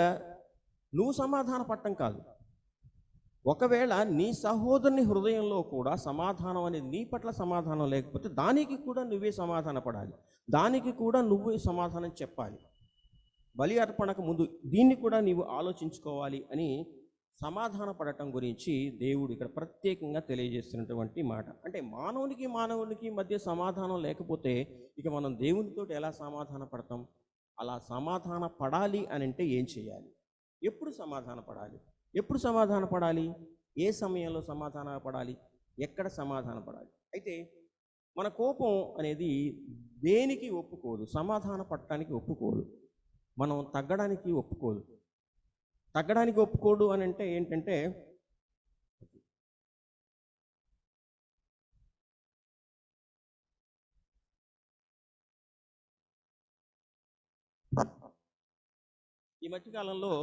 నువ్వు సమాధాన పడటం కాదు, ఒకవేళ నీ సహోదరుని హృదయంలో కూడా సమాధానం అనేది నీ పట్ల సమాధానం లేకపోతే దానికి కూడా నువ్వే సమాధాన పడాలి, దానికి కూడా నువ్వే సమాధానం చెప్పాలి. బలి అర్పణకు ముందు దీన్ని కూడా నీవు ఆలోచించుకోవాలి అని సమాధాన పడటం గురించి దేవుడు ఇక్కడ ప్రత్యేకంగా తెలియజేస్తున్నటువంటి మాట. అంటే మానవునికి మధ్య సమాధానం లేకపోతే ఇక మనం దేవునితో ఎలా సమాధాన పడతాం? అలా సమాధాన పడాలి అని అంటే ఏం చేయాలి? ఎప్పుడు సమాధాన పడాలి? ఎప్పుడు సమాధాన పడాలి? ఏ సమయంలో సమాధాన పడాలి? ఎక్కడ సమాధాన పడాలి? అయితే మన కోపం అనేది దేనికి ఒప్పుకోదు, సమాధాన పడటానికి ఒప్పుకోదు, మనం తగ్గడానికి ఒప్పుకోదు. తగ్గడానికి ఒప్పుకోడు అని అంటే ఏంటంటే, ఈ మధ్యకాలంలో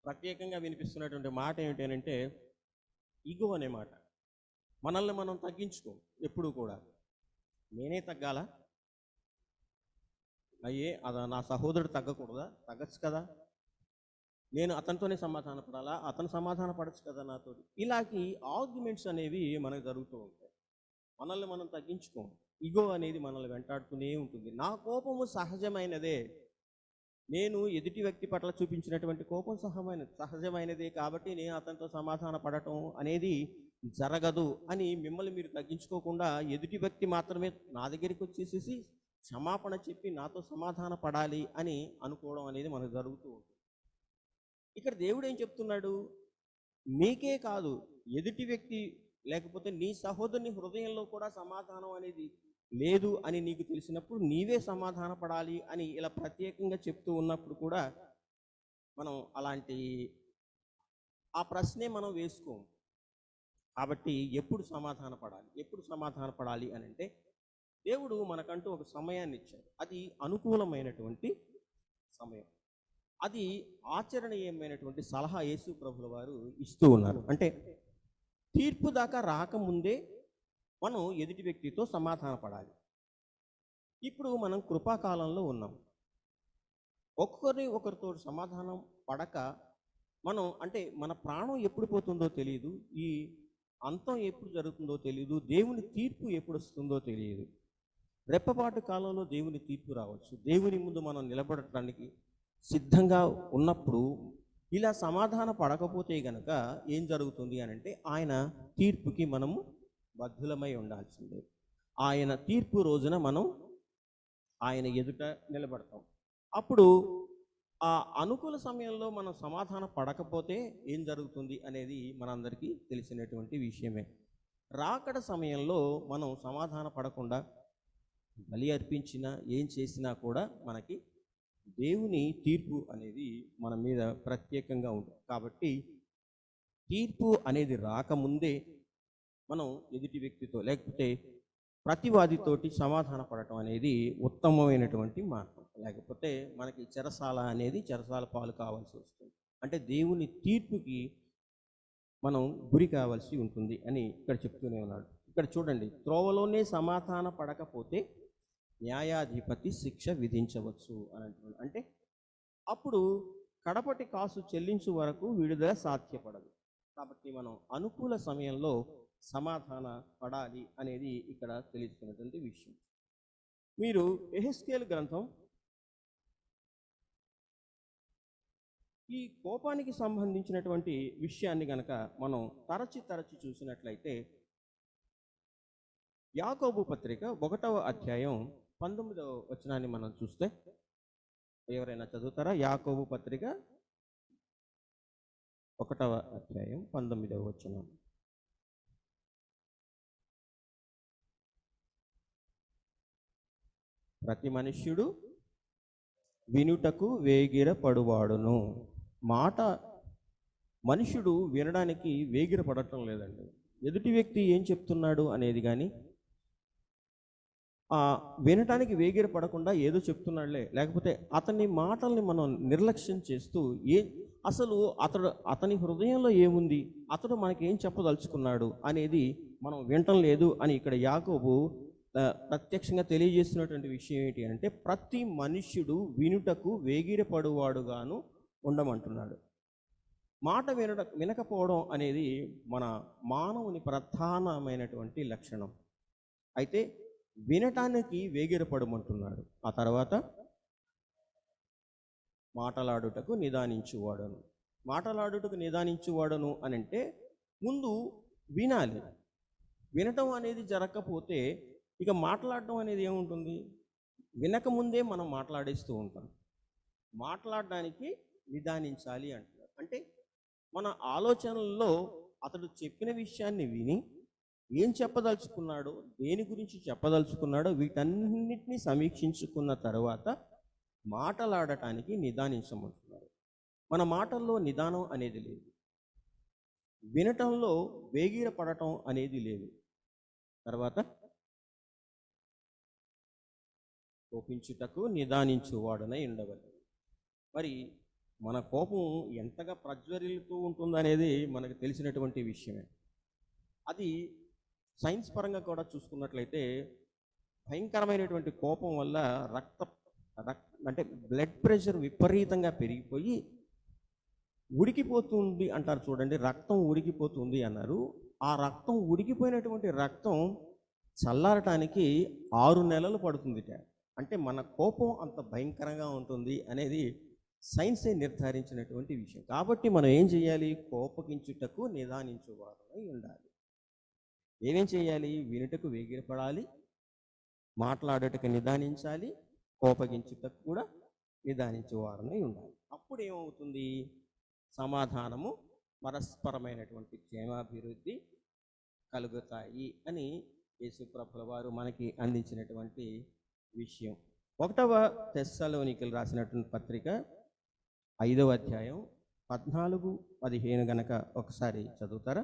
ప్రత్యేకంగా వినిపిస్తున్నటువంటి మాట ఏమిటి అని అంటే ఈగో అనే మాట. మనల్ని మనం తగ్గించుకో ఎప్పుడు కూడా. నేనే తగ్గాలా? అయ్యే నా సహోదరుడు తగ్గకూడదా? తగ్గచ్చు కదా. నేను అతనితోనే సమాధాన పడాలా? అతను సమాధాన పడచ్చు కదా నాతో. ఇలాంటి ఆర్గ్యుమెంట్స్ అనేవి మనకు జరుగుతూ ఉంటాయి. మనల్ని మనం తగ్గించుకోం. ఈగో అనేది మనల్ని వెంటాడుతూనే ఉంటుంది. నా కోపము సహజమైనదే, నేను ఎదుటి వ్యక్తి పట్ల చూపించినటువంటి కోపం సహజమైనదే కాబట్టి నేను అతనితో సమాధాన పడటం అనేది జరగదు అని మిమ్మల్ని మీరు తగ్గించుకోకుండా ఎదుటి వ్యక్తి మాత్రమే నా దగ్గరికి వచ్చేసేసి క్షమాపణ చెప్పి నాతో సమాధాన పడాలి అని అనుకోవడం అనేది మనకు జరుగుతూ ఉంటుంది. ఇక్కడ దేవుడు ఏం చెప్తున్నాడు? నీకే కాదు, ఎదుటి వ్యక్తి లేకపోతే నీ సహోదరుని హృదయంలో కూడా సమాధానం అనేది లేదు అని నీకు తెలిసినప్పుడు నీవే సమాధాన పడాలి అని ఇలా ప్రత్యేకంగా చెప్తూ ఉన్నప్పుడు కూడా మనం అలాంటి ఆ ప్రశ్నే మనం వేసుకోము. కాబట్టి ఎప్పుడు సమాధాన పడాలి, ఎప్పుడు సమాధాన పడాలి అని అంటే దేవుడు మనకంటూ ఒక సమయాన్ని ఇచ్చాడు. అది అనుకూలమైనటువంటి సమయం, అది ఆచరణీయమైనటువంటి సలహా యేసు ప్రభుల వారు ఇస్తూ ఉన్నారు. అంటే తీర్పు దాకా రాకముందే మనం ఎదుటి వ్యక్తితో సమాధాన పడాలి. ఇప్పుడు మనం కృపాకాలంలో ఉన్నాం. ఒకరితో సమాధానం పడక మనం అంటే మన ప్రాణం ఎప్పుడు పోతుందో తెలియదు, ఈ అంతం ఎప్పుడు జరుగుతుందో తెలియదు, దేవుని తీర్పు ఎప్పుడు వస్తుందో తెలియదు. రెప్పపాటు కాలంలో దేవుని తీర్పు రావచ్చు. దేవుని ముందు మనం నిలబడటానికి సిద్ధంగా ఉన్నప్పుడు ఇలా సమాధాన పడకపోతే గనక ఏం జరుగుతుంది అని అంటే ఆయన తీర్పుకి మనము బద్ధులమై ఉండాల్సిందే. ఆయన తీర్పు రోజున మనం ఆయన ఎదుట నిలబడతాం. అప్పుడు ఆ అనుకూల సమయంలో మనం సమాధాన పడకపోతే ఏం జరుగుతుంది అనేది మనందరికీ తెలిసినటువంటి విషయమే. రాకడ సమయంలో మనం సమాధాన పడకుండా బలి అర్పించినా ఏం చేసినా కూడా మనకి దేవుని తీర్పు అనేది మన మీద ప్రత్యేకంగా ఉంటుంది. కాబట్టి తీర్పు అనేది రాకముందే మనం ఎదుటి వ్యక్తితో లేకపోతే ప్రతివాదితోటి సమాధాన పడటం అనేది ఉత్తమమైనటువంటి మార్గం. లేకపోతే మనకి చెరసాల పాలు కావాల్సి వస్తుంది. అంటే దేవుని తీర్పుకి మనం గురి కావాల్సి ఉంటుంది అని ఇక్కడ చెప్తూనే ఉన్నాడు. ఇక్కడ చూడండి, త్రోవలోనే సమాధాన పడకపోతే న్యాయాధిపతి శిక్ష విధించవచ్చు అని అంటున్నాడు. అంటే అప్పుడు కడపటి కాసు చెల్లించు వరకు విడుదల సాధ్యపడదు. కాబట్టి మనం అనుకూల సమయంలో సమాధాన పడాలి అనేది ఇక్కడ తెలుస్తున్నటువంటి విషయం. మీరు యెహెజ్కేలు గ్రంథం ఈ కోపానికి సంబంధించినటువంటి విషయాన్ని గనక మనం తరచి చూసినట్లయితే యాకోబు పత్రిక 1వ అధ్యాయం 19వ వచనాన్ని మనం చూస్తే, ఎవరైనా చదువుతారా? యాకోబు పత్రిక 1వ అధ్యాయం 19వ వచనం. ప్రతి మనుష్యుడు వినుటకు వేగిర పడువాడును. మాట మనుషుడు వినడానికి వేగిర పడటం లేదండి. ఎదుటి వ్యక్తి ఏం చెప్తున్నాడు అనేది కానీ వినటానికి వేగిర పడకుండా ఏదో చెప్తున్నాడులే, లేకపోతే అతని మాటల్ని మనం నిర్లక్ష్యం చేస్తూ అసలు అతని హృదయంలో ఏముంది, అతడు మనకేం చెప్పదలుచుకున్నాడు అనేది మనం వినటం లేదు అని ఇక్కడ యాకోబు ప్రత్యక్షంగా తెలియజేస్తున్నటువంటి విషయం ఏంటి అంటే ప్రతి మనుష్యుడు వినుటకు వేగిరపడువాడుగాను ఉండమంటున్నాడు. మాట వినకపోవడం అనేది మన మానవుని ప్రధానమైనటువంటి లక్షణం. అయితే వినటానికి వేగిరపడమంటున్నాడు. ఆ తర్వాత మాటలాడుటకు నిదానించువాడను. మాటలాడుటకు నిదానించువాడను అని అంటే ముందు వినాలి. వినటం అనేది జరగకపోతే ఇక మాట్లాడటం అనేది ఏముంటుంది? వినకముందే మనం మాట్లాడేస్తూ ఉంటాం. మాట్లాడడానికి నిదానించాలి అంటున్నారు. అంటే మన ఆలోచనల్లో అతడు చెప్పిన విషయాన్ని విని ఏం చెప్పదలుచుకున్నాడో, దేని గురించి చెప్పదలుచుకున్నాడో వీటన్నిటిని సమీక్షించుకున్న తర్వాత మాటలాడటానికి నిదానించమంటున్నారు. మన మాటల్లో నిదానం అనేది లేదు, వినటంలో వేగిర పడటం అనేది లేదు. తర్వాత కోపించుటకు నిదానించువాడనై ఉండవలెను. మరి మన కోపం ఎంతగా ప్రజ్వరిల్లుతూ ఉంటుందనేది మనకు తెలిసినటువంటి విషయమే. అది సైన్స్ పరంగా కూడా చూసుకున్నట్లయితే భయంకరమైనటువంటి కోపం వల్ల అంటే బ్లడ్ ప్రెషర్ విపరీతంగా పెరిగిపోయి ఉడికిపోతుంది అంటారు చూడండి, రక్తం ఉడికిపోతుంది అన్నారు. ఆ రక్తం ఉడికిపోయినటువంటి రక్తం చల్లారటానికి 6 నెలలు పడుతుందిట. అంటే మన కోపం అంత భయంకరంగా ఉంటుంది అనేది సైన్సే నిర్ధారించినటువంటి విషయం. కాబట్టి మనం ఏం చేయాలి? కోపగించుటకు నిదానించువారై ఉండాలి. ఏమేం చేయాలి? వినుటకు వేగిరపడాలి, మాట్లాడుటకు నిదానించాలి, కోపగించుటకు కూడా నిదానించేవారనై ఉండాలి. అప్పుడు ఏమవుతుంది? సమాధానము, పరస్పరమైనటువంటి క్షేమాభివృద్ధి కలుగుతాయి అని యేసుప్రభుల వారు మనకి అందించినటువంటి విషయం. 1వ తెస్సలోనికలు రాసినటువంటి పత్రిక 5వ అధ్యాయం 14-15 గనక ఒకసారి చదువుతారా?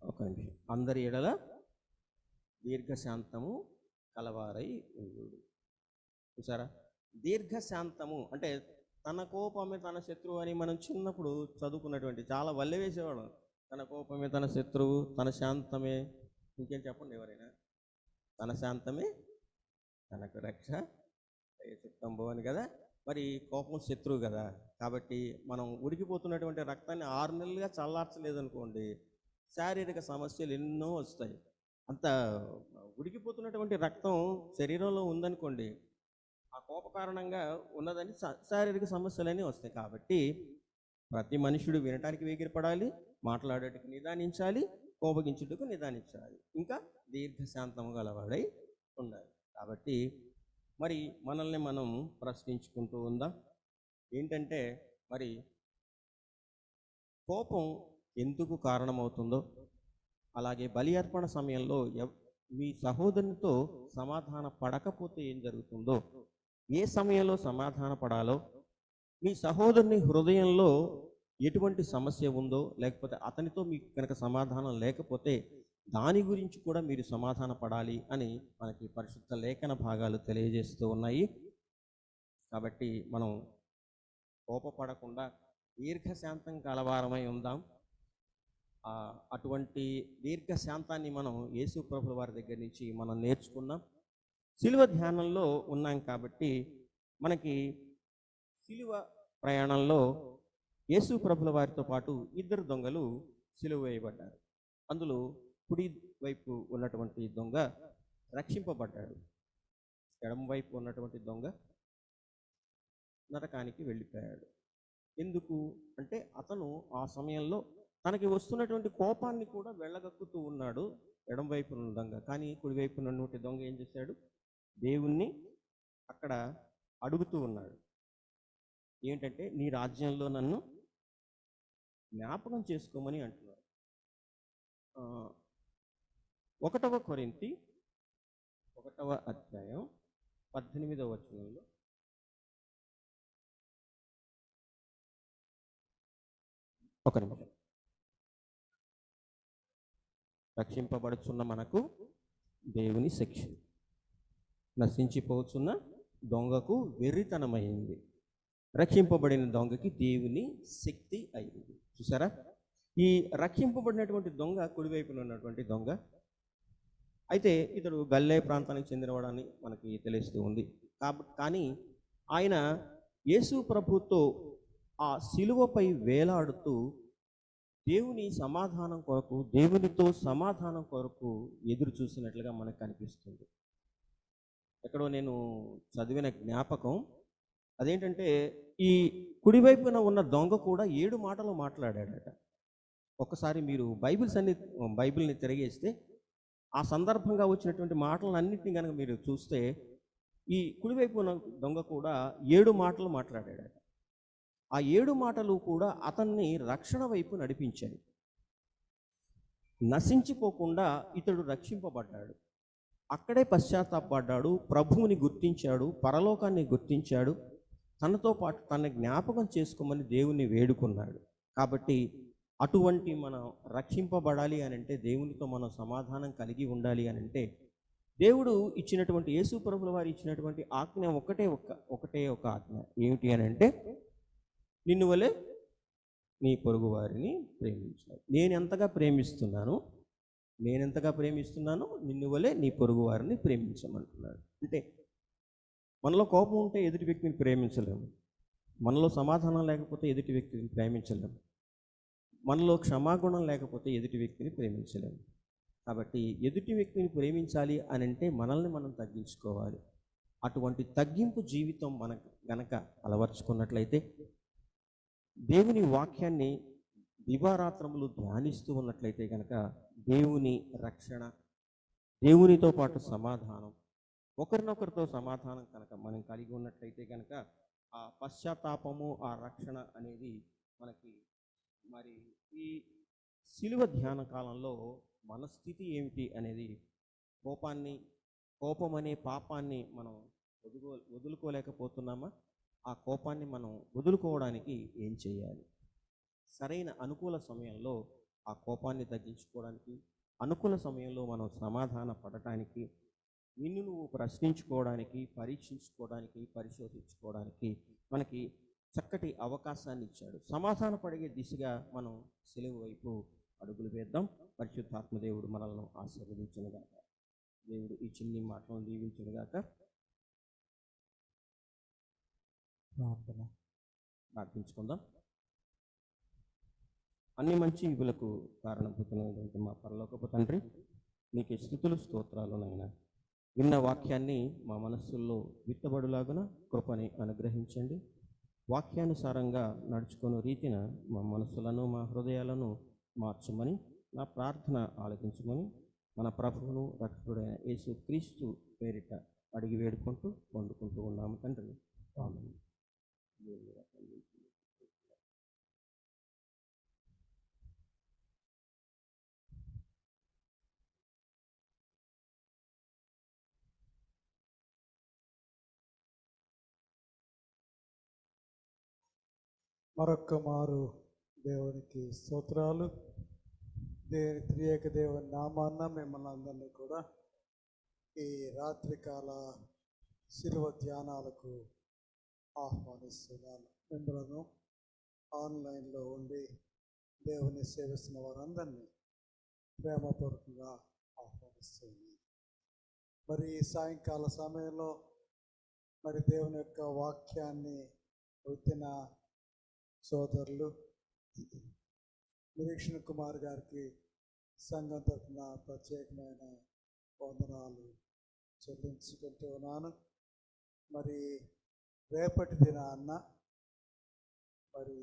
ఒక నిమిషం. అందరి ఎడల దీర్ఘశాంతము కలవారై ఉండు. చూసారా? దీర్ఘశాంతము అంటే తన కోపమే తన శత్రువు అని మనం చిన్నప్పుడు చదువుకున్నటువంటి చాలా వల్లె వేసేవాడు. తన కోపమే తన శత్రువు, తన శాంతమే, ఇంకేం చెప్పండి ఎవరైనా, తన శాంతమే తనకు రక్ష చిత్తంబు అని కదా. మరి కోపం శత్రువు కదా, కాబట్టి మనం ఉడికిపోతున్నటువంటి రక్తాన్ని 6 నెలలుగా చల్లార్చలేదనుకోండి, శారీరక సమస్యలు ఎన్నో వస్తాయి. అంత ఉడికిపోతున్నటువంటి రక్తం శరీరంలో ఉందనుకోండి, ఆ కోప కారణంగా ఉన్నదని శారీరక సమస్యలన్నీ వస్తాయి. కాబట్టి ప్రతి మనుషుడు వినటానికి వేగిరపడాలి, మాట్లాడేటకు నిదానించాలి, కోపగించుటకు నిదానించాలి, ఇంకా దీర్ఘశాంతము గలవాడై ఉండాలి. కాబట్టి మరి మనల్ని మనం ప్రశ్నించుకుంటూ ఉందాం. ఏంటంటే మరి కోపం ఎందుకు కారణమవుతుందో, అలాగే బలి అర్పణ సమయంలో మీ సహోదరునితో సమాధాన పడకపోతే ఏం జరుగుతుందో, ఏ సమయంలో సమాధాన పడాలో, మీ సహోదరుని హృదయంలో ఎటువంటి సమస్య ఉందో, లేకపోతే అతనితో మీకు కనుక సమాధానం లేకపోతే దాని గురించి కూడా మీరు సమాధాన పడాలి అని మనకి పరిశుద్ధ లేఖన భాగాలు తెలియజేస్తూ ఉన్నాయి. కాబట్టి మనం కోపపడకుండా దీర్ఘశాంతం కలవారమై ఉందాం. అటువంటి దీర్ఘశాంతాన్ని మనం యేసు ప్రభుల వారి దగ్గర నుంచి మనం నేర్చుకుందాం. సిలువ ధ్యానంలో ఉన్నాం కాబట్టి మనకి సిలువ ప్రయాణంలో యేసు ప్రభుల వారితో పాటు 2 దొంగలు సిలువ వేయబడ్డారు. అందులో కుడి వైపు ఉన్నటువంటి దొంగ రక్షింపబడ్డాడు, ఎడమ వైపు ఉన్నటువంటి దొంగ నరకానికి వెళ్ళిపోయాడు. ఎందుకు అంటే అతను ఆ సమయంలో తనకి వస్తున్నటువంటి కోపాన్ని కూడా వెళ్ళగక్కుతూ ఉన్నాడు, ఎడమ వైపు ఉన్న దొంగ. కానీ కుడివైపు ఉన్నటువంటి దొంగ ఏం చేశాడు? దేవుణ్ణి అక్కడ అడుగుతూ ఉన్నాడు. ఏంటంటే నీ రాజ్యంలో నన్ను జ్ఞాపకం చేసుకోమని అంటున్నాడు. 1వ కొరింథీ 1వ అధ్యాయం 18వ వచనంలో ఒక నిమిషం. రక్షింపబడుచున్న మనకు దేవుని శిక్ష, నశించిపోతున్న దొంగకు వెర్రితనమైంది, రక్షింపబడిన దొంగకి దేవుని శక్తి అయింది. చూసారా? ఈ రక్షింపబడినటువంటి దొంగ కుడివైపున ఉన్నటువంటి దొంగ, అయితే ఇతడు గల్లే ప్రాంతానికి చెందినవాడని మనకి తెలుస్తూ ఉంది. కానీ ఆయన యేసు ప్రభుతో ఆ శిలువపై వేలాడుతూ దేవునితో సమాధానం కొరకు ఎదురు చూసినట్లుగా మనకు కనిపిస్తుంది. ఎక్కడో నేను చదివిన జ్ఞాపకం అదేంటంటే, ఈ కుడివైపున ఉన్న దొంగ కూడా 7 మాటలు మాట్లాడాడట. ఒకసారి మీరు బైబిల్ని తిరిగేస్తే ఆ సందర్భంగా వచ్చినటువంటి మాటలన్నింటినీ కనుక మీరు చూస్తే, ఈ కుడివైపు ఉన్న దొంగ కూడా 7 మాటలు మాట్లాడాడట. ఆ 7 మాటలు కూడా అతన్ని రక్షణ వైపు నడిపించాయి. నశించిపోకుండా ఇతడు రక్షింపబడ్డాడు. అక్కడే పశ్చాత్తాపడ్డాడు, ప్రభువుని గుర్తించాడు, పరలోకాన్ని గుర్తించాడు, తనతో పాటు తన జ్ఞాపకం చేసుకోమని దేవుణ్ణి వేడుకున్నాడు. కాబట్టి అటువంటి మనం రక్షింపబడాలి అని అంటే, దేవునితో మనం సమాధానం కలిగి ఉండాలి అని అంటే, దేవుడు ఇచ్చినటువంటి యేసు ప్రభుల వారు ఇచ్చినటువంటి ఆజ్ఞ ఒకటే ఒక ఆజ్ఞ. ఏమిటి అని అంటే, నిన్ను వలె నీ పొరుగు వారిని ప్రేమించాలి. నేను ఎంతగా ప్రేమిస్తున్నానో నిన్ను వలె నీ పొరుగు వారిని ప్రేమించమంటున్నాడు. అంటే మనలో కోపం ఉంటే ఎదుటి వ్యక్తిని ప్రేమించలేము, మనలో సమాధానం లేకపోతే ఎదుటి వ్యక్తిని ప్రేమించలేము, మనలో క్షమాగుణం లేకపోతే ఎదుటి వ్యక్తిని ప్రేమించలేము. కాబట్టి ఎదుటి వ్యక్తిని ప్రేమించాలి అని అంటే మనల్ని మనం తగ్గించుకోవాలి. అటువంటి తగ్గింపు జీవితం మనకు గనక అలవర్చుకున్నట్లయితే, దేవుని వాక్యాన్ని దివారాత్రములు ధ్యానిస్తూ ఉన్నట్లయితే కనుక, దేవుని రక్షణ, దేవునితో పాటు సమాధానం, ఒకరినొకరితో సమాధానం కనుక మనం కలిగి ఉన్నట్లయితే కనుక, ఆ పశ్చాత్తాపము, ఆ రక్షణ అనేది మనకి మరి ఈ శిలువ ధ్యాన కాలంలో మన స్థితి ఏమిటి అనేది, కోపం అనే పాపాన్ని మనం వదులుకోలేకపోతున్నామా? ఆ కోపాన్ని మనం వదులుకోవడానికి ఏం చేయాలి? సరైన అనుకూల సమయంలో ఆ కోపాన్ని తగ్గించుకోవడానికి, అనుకూల సమయంలో మనం సమాధాన పడటానికి, నిన్ను నువ్వు ప్రశ్నించుకోవడానికి, పరీక్షించుకోవడానికి, పరిశోధించుకోవడానికి మనకి చక్కటి అవకాశాన్ని ఇచ్చాడు. సమాధాన పడే దిశగా మనం సిలువ వైపు అడుగులు వేద్దాం. పరిశుద్ధాత్మదేవుడు మనల్ని ఆశీర్వదించునుగాక. దేవుడు ఈ చిన్ని మాటలను దీవించునుగాక. ప్రార్థించుకుందాం. అన్ని మంచి ఇవులకు కారణభూతులైనటువంటి మా పరలోకపు తండ్రి, నీకు స్తుతులు స్తోత్రాలు నాయన. విన్న వాక్యాన్ని మా మనస్సుల్లో విత్తబడులాగున కృపని అనుగ్రహించండి. వాక్యానుసారంగా నడుచుకునే రీతిన మా మనస్సులను, మా హృదయాలను మార్చమని, నా ప్రార్థన ఆలకించమని, మన ప్రభువును రక్షకుడైన యేసు క్రీస్తు పేరిట అడిగి వేడుకుంటూ పొందుకుంటూ ఉన్నాము తండ్రి. ఆమేన్. మరొక్క మారు దేవునికి స్తోత్రాలు. దేవుని త్రియేక దేవుని నామాన్న మిమ్మల్ని అందరినీ కూడా ఈ రాత్రికాల శిలువ ధ్యానాలకు ఆహ్వానిస్తున్నాను. మిమ్మల్ని ఆన్లైన్లో ఉండి దేవుని సేవిస్తున్న వారందరినీ ప్రేమపూర్వకంగా ఆహ్వానిస్తున్నాను. మరి ఈ సాయంకాల సమయంలో మరి దేవుని యొక్క వాక్యాన్ని విత్తిన సోదరులు నిరీక్షణ కుమార్ గారికి సంఘం తరఫున ప్రత్యేకమైన వందనాలు చెల్లించుకుంటూ ఉన్నాను. మరి రేపటి దినాన్న మరి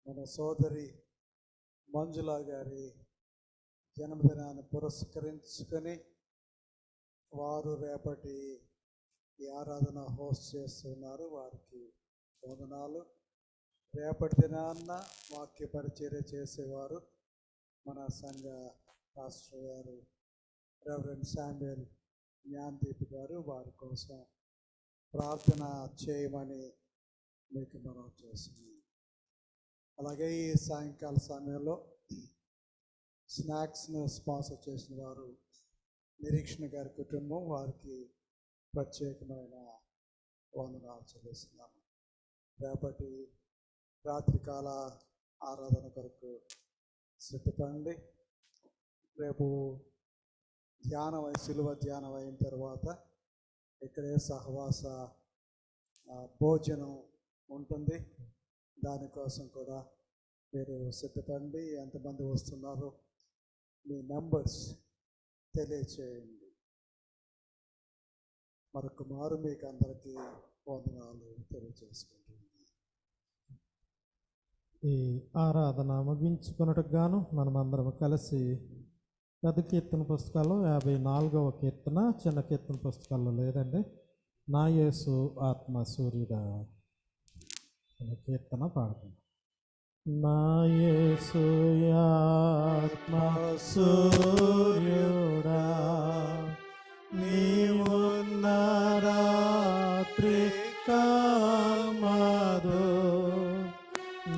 మన సోదరి మంజుల గారి జన్మదినాన్ని పురస్కరించుకొని వారు రేపటి ఈ ఆరాధన హోస్ట్ చేస్తున్నారు. వారికి వందనాలు. రేపటి దినాన్న వాక్య పరిచర్య చేసేవారు మన సంఘ పాస్టర్ గారు రెవరెండ్ శామ్యుయల్ జ్ఞానదీప్ గారు. వారి కోసం ప్రార్థన చేయమని మీకు మనం చేస్తున్నాం. అలాగే ఈ సాయంకాల సమయంలో స్నాక్స్ను స్పాన్సర్ చేసిన వారు నిరీక్షణ గారి కుటుంబం, వారికి ప్రత్యేకమైన వందనాలు చెల్లిస్తున్నాము. రేపటి రాత్రికాల ఆరాధన కొరకు సిద్ధపడండి. రేపు శిలువ ధ్యానం అయిన తర్వాత ఇక్కడే సహవాస భోజనం ఉంటుంది. దానికోసం కూడా మీరు సిద్ధపడండి. ఎంతమంది వస్తున్నారో మీ నెంబర్స్ తెలియచేయండి. మరొక మారు మీకు అందరికీ వందనాలు తెలియజేసుకుంటున్నాను. ఈ ఆరాధన ముగించుకున్నట్టుకు గాను మనమందరం కలిసి పెద్ద కీర్తన పుస్తకాల్లో 54వ కీర్తన, చిన్న కీర్తన పుస్తకాల్లో లేదండి, నా యేసు ఆత్మ సూర్యుడా అనే కీర్తన పాడుతున్నాం. నా యేసు ఆత్మ సూర్యుడా నీవున్న రాత్రి కామదు,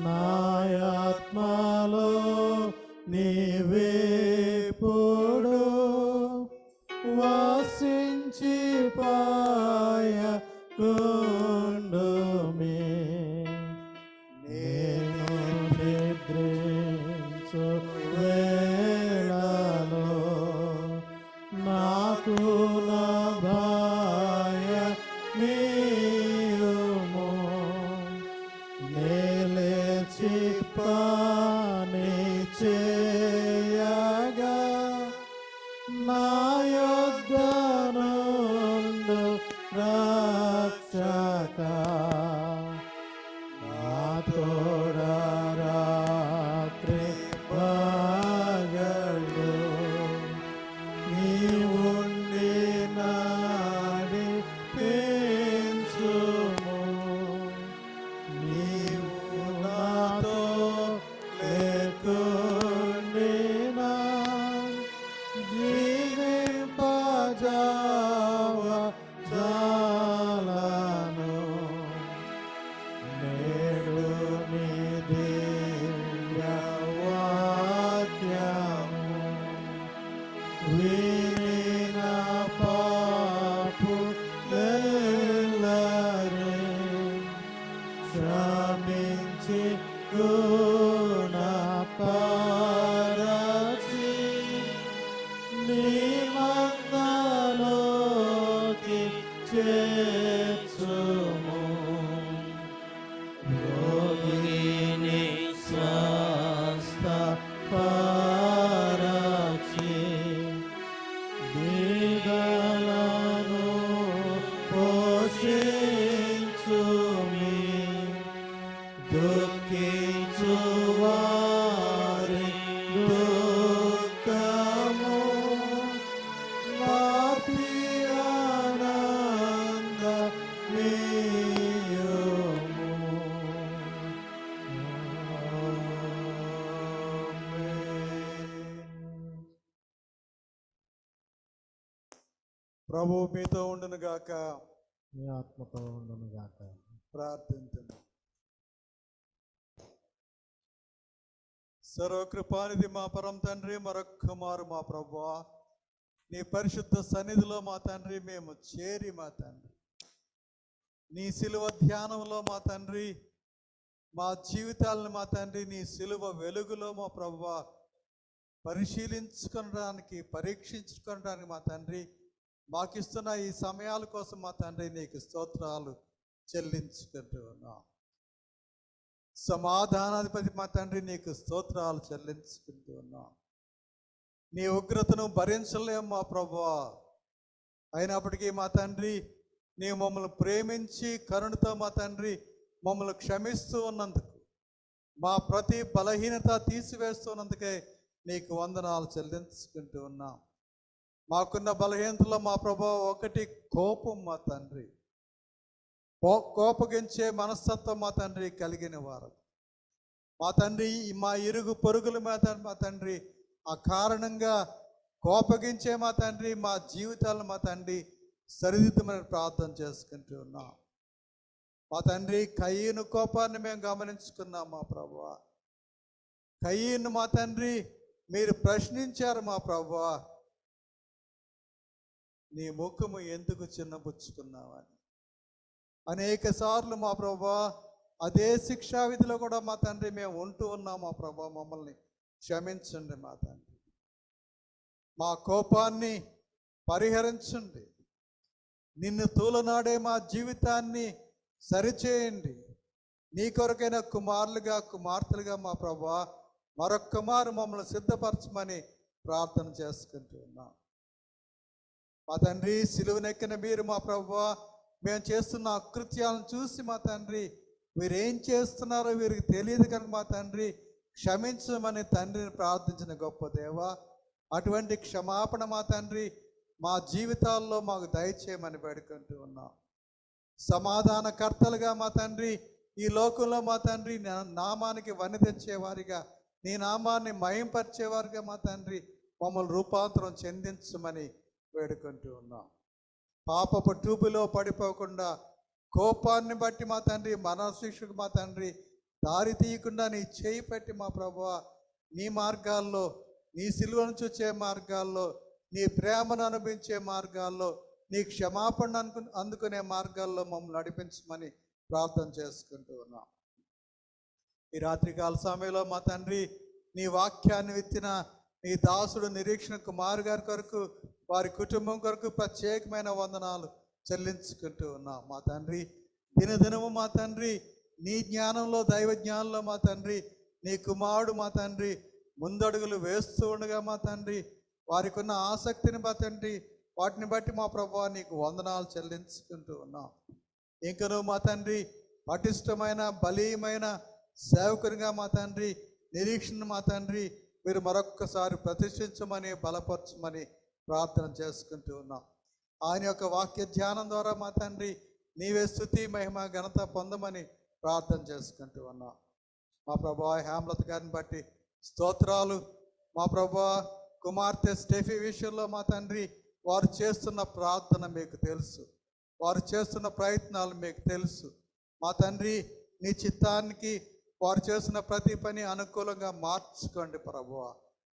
నా ఆత్మలో నీవేపుడు వాసించి పాయకుండుమే. నేను నిద్రించు వేళలో నాకు నా భయ మీరుము, నేలేచి పని చేయగా నా యొద్ద నుండు రక్షక, నా తోడ రాత్రి పగలు నీవుండి నడిపించుము. నీవు నాతో లేకుండినా జీవింపజాలను, నేడు నీ దివ్య వాక్యము విని నా పాపులెల్లరే క్షమించి గుణపరచి నీ మందలోకి చేర్చుము. రోగిని స్వస్థపరచి బీదలను పోషించుమి. దుఃఖించువారి దుఃఖము మాపి ఆనందమీయుము. ప్రభు మీతో ఉండును గాక. మీ ఆత్మతో ఉండును గాక. ప్రార్థించును. సర్వకృపానిధి మా పరమ తండ్రి, మరొక్క మారు మా ప్రభువా నీ పరిశుద్ధ సన్నిధిలో మా తండ్రి మేము చేరి మా తండ్రి నీ సిలువ ధ్యానంలో మా తండ్రి మా జీవితాలను మా తండ్రి నీ సిలువ వెలుగులో మా ప్రభువా పరిశీలించుకోవడానికి పరీక్షించుకోవడానికి మా తండ్రి మాకిస్తున్న ఈ సమయాల కోసం మా తండ్రి నీకు స్తోత్రాలు చెల్లించుకుంటూ ఉన్నాం. సమాధానాధిపతి మా తండ్రి నీకు స్తోత్రాలు చెల్లించుకుంటూ ఉన్నాం. నీ ఉగ్రతను భరించలేము మా ప్రభువా, అయినప్పటికీ మా తండ్రి నీ మమ్మల్ని ప్రేమించి కరుణతో మా తండ్రి మమ్మల్ని క్షమిస్తూ ఉన్నందుకు, మా ప్రతి బలహీనత తీసివేస్తున్నందుకే నీకు వందనాలు చెల్లించుకుంటూ ఉన్నాం. మాకున్న బలహీనతలో మా ప్రభువా ఒకటి కోపం మా తండ్రి, కోపగించే మనస్తత్వం మా తండ్రి కలిగిన వారు మా తండ్రి, మా ఇరుగు పొరుగుల మీద మా తండ్రి ఆ కారణంగా కోపగించే మా తండ్రి మా జీవితాలను మా తండ్రి సరిదిద్దమని ప్రార్థన చేసుకుంటూ ఉన్నాం. మా తండ్రి కయ్యను కోపాన్ని మేము గమనించుకున్నాం మా ప్రభువా. కయ్యను మా తండ్రి మీరు ప్రశ్నించారు మా ప్రభువా, నీ ముఖము ఎందుకు చిన్నబుచ్చుకున్నావని. అనేక సార్లు మా ప్రభువా అదే శిక్షా విధిలో కూడా మా తండ్రి మేము ఉంటూ ఉన్నాం మా ప్రభువా. మమ్మల్ని క్షమించండి మా తండ్రి. మా కోపాన్ని పరిహరించండి. నిన్ను తూలనాడే మా జీవితాన్ని సరిచేయండి. నీ కొరకైన కుమారులుగా కుమార్తెలుగా మా ప్రభువా మరొక్క మారు మమ్మల్ని సిద్ధపరచమని ప్రార్థన చేసుకుంటూ ఉన్నాం. మా తండ్రి, సిలువనెక్కిన మీరు మా ప్రభువా మేము చేస్తున్న అకృత్యాలను చూసి మా తండ్రి వీరేం చేస్తున్నారో వీరికి తెలియదు కనుక మా తండ్రి క్షమించమని తండ్రిని ప్రార్థించిన గొప్ప దేవా, అటువంటి క్షమాపణ మా తండ్రి మా జీవితాల్లో మాకు దయచేయమని వేడుకుంటూ ఉన్నాం. సమాధానకర్తలుగా మా తండ్రి ఈ లోకంలో మా తండ్రి నామానికి వని తెచ్చేవారిగా, నీ నామాన్ని మయంపరిచేవారిగా మా తండ్రి మమ్మల్ని రూపాంతరం చెందించమని వేడుకుంటూ ఉన్నాం. పాపపు ట్యూబులో పడిపోకుండా కోపాన్ని బట్టి మా తండ్రి మనశిక్షకు మా తండ్రి దారి తీయకుండా నీ చేయి పెట్టి మా ప్రభువా నీ మార్గాల్లో, నీ సిలువను చూచే మార్గాల్లో, నీ ప్రేమను అనుభవించే మార్గాల్లో, నీ క్షమాపణ అందుకునే మార్గాల్లో మమ్మల్ని నడిపించమని ప్రార్థన చేసుకుంటూ ఉన్నాం. ఈ రాత్రికాల సమయంలో మా తండ్రి నీ వాక్యాన్ని విత్తిన నీ దాసుడు నిరీక్షణ కుమార్ గారి కొరకు, వారి కుటుంబం కొరకు ప్రత్యేకమైన వందనాలు చెల్లించుకుంటూ ఉన్నాం. మా తండ్రి దినదినము మా తండ్రి నీ జ్ఞానంలో, దైవ జ్ఞానంలో మా తండ్రి నీ కుమారుడు మా తండ్రి ముందడుగులు వేస్తూ ఉండగా మా తండ్రి వారికి ఉన్న ఆసక్తిని మా తండ్రి వాటిని బట్టి మా ప్రభువా నీకు వందనాలు చెల్లించుకుంటూ ఉన్నాం. ఇంకను మా తండ్రి పటిష్టమైన బలీయమైన సేవకునిగా మా తండ్రి నిరీక్షణ మా తండ్రి మీరు మరొక్కసారి ప్రతిష్ఠించమని బలపరచమని ప్రార్థన చేసుకుంటూ ఉన్నాం. ఆయన యొక్క వాక్య ధ్యానం ద్వారా మా తండ్రి నీవే స్తుతి మహిమ ఘనత పొందమని ప్రార్థన చేసుకుంటూ ఉన్నాం. మా ప్రభువా హేమలత గారిని బట్టి స్తోత్రాలు. మా ప్రభువా కుమార్తె స్టెఫీ విషయంలో మా తండ్రి వారు చేస్తున్న ప్రార్థన మీకు తెలుసు, వారు చేస్తున్న ప్రయత్నాలు మీకు తెలుసు. మా తండ్రి నీ చిత్తానికి వారు చేస్తున్న ప్రతి పని అనుకూలంగా మార్చుకోండి ప్రభువా.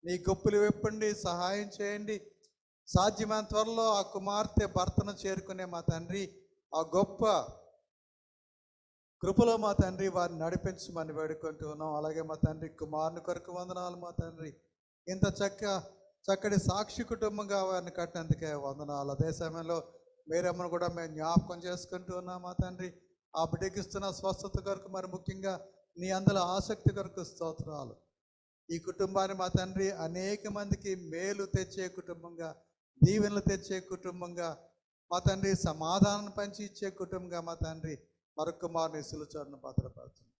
నీ గొప్పలు విప్పండి, సహాయం చేయండి. సాధ్యమైన త్వరలో ఆ కుమార్తె భర్తను చేరుకునే మా తండ్రి ఆ గొప్ప కృపలో మా తండ్రి వారిని నడిపించమని వేడుకుంటూ ఉన్నాం. అలాగే మా తండ్రి కుమారుని కొరకు వందనాలు. మా తండ్రి ఇంత చక్కటి సాక్షి కుటుంబంగా వారిని కట్టినందుకే వందనాలు. అదే సమయంలో మీరేమని కూడా మేము జ్ఞాపకం చేసుకుంటూ ఉన్నాం. మా తండ్రి ఆ బిడ్డకిస్తున్న స్వస్థత కొరకు, మరి ముఖ్యంగా నీ అందులో ఆసక్తి కొరకు స్తోత్రాలు. ఈ కుటుంబాన్ని మా తండ్రి అనేక మందికి మేలు తెచ్చే కుటుంబంగా, దీవెనలు తెచ్చే కుటుంబంగా, మా తండ్రి సమాధానం పంచి ఇచ్చే కుటుంబంగా మా తండ్రి మరొక మారిని సిలుచోరును భద్రపడుతుంది.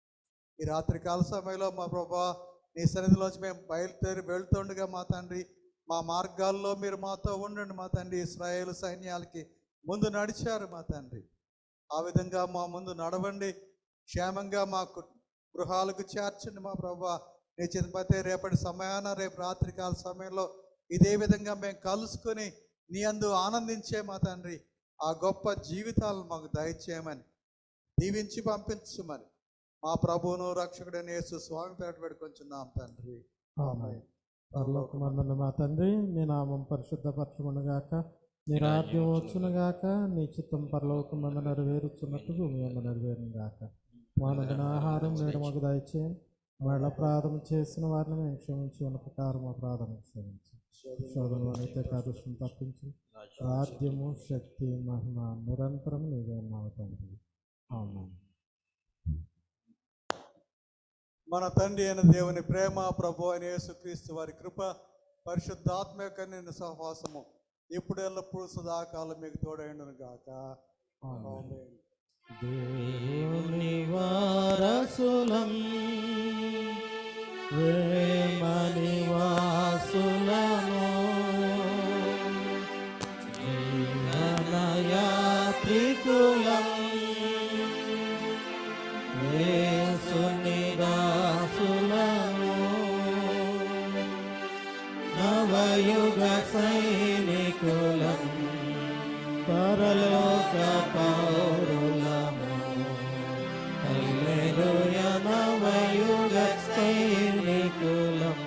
ఈ రాత్రికాల సమయంలో మా ప్రభువా నీ సన్నిధిలోంచి మేము బయలుదేరి వెళ్తుండగా మా తండ్రి మా మార్గాల్లో మీరు మాతో ఉండండి. మా తండ్రి ఇశ్రాయేలు సైన్యాలకి ముందు నడిచారు మా తండ్రి, ఆ విధంగా మా ముందు నడవండి. క్షేమంగా మా గృహాలకు చేర్చండి మా ప్రభువా. నీ చిన్నపతే రేపటి సమయాన, రేపు రాత్రికాల సమయంలో ఇదే విధంగా మేము కలుసుకొని నీ అందు ఆనందించే మా తండ్రి ఆ గొప్ప జీవితాలను మాకు దయచేయమని దీవించి పంపించమని మా ప్రభువును రక్షకుడైన యేసు స్వామి పేట పెట్టుకొంచున్నాం తండ్రి. ఆమేన్. పరలోకమందున్న మా తండ్రి, నీ నామం పరిశుద్ధపరచుకొనుగాక, నీ రాజ్యం వచ్చునుగాక, నీ చిత్తం పరలోకమందు నెరవేరుచున్నట్టు భూమి యందు నెరవేరునుగాక. మా అనుదిన ఆహారం నేడు మాకు దయచేయండి. మళ్ళీ అపరాధం చేసిన వారిని మేము క్షమించి ఉన్న ప్రకారం అపరాధం క్షమించి శోధనలోనైతే కాదుష్యం తప్పించి రాజ్యము శక్తి మహిమ నిరంతరం నీవే ఉన్నావు తండ్రి. ఆమేన్. మన తండ్రి అయిన దేవుని ప్రేమ, ప్రభు అయిన యేసుక్రీస్తు వారి కృప, పరిశుద్ధాత్మ యొక్క నిన్ను సహవాసము ఇప్పుడు ఎల్లప్పుడు సదాకాలం మీకు తోడైండును గాక. ఆమేన్. దేవుని వారసులం, ప్రేమ నివాసులము, జీవనయాత్రికులం, యేసుని దాసులము, నవయుగ సైనికులం, పరలోక పౌరులము. హల్లెలూయా. నవయుగ సైనికులం,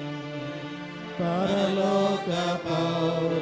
పరలోక పౌరులము.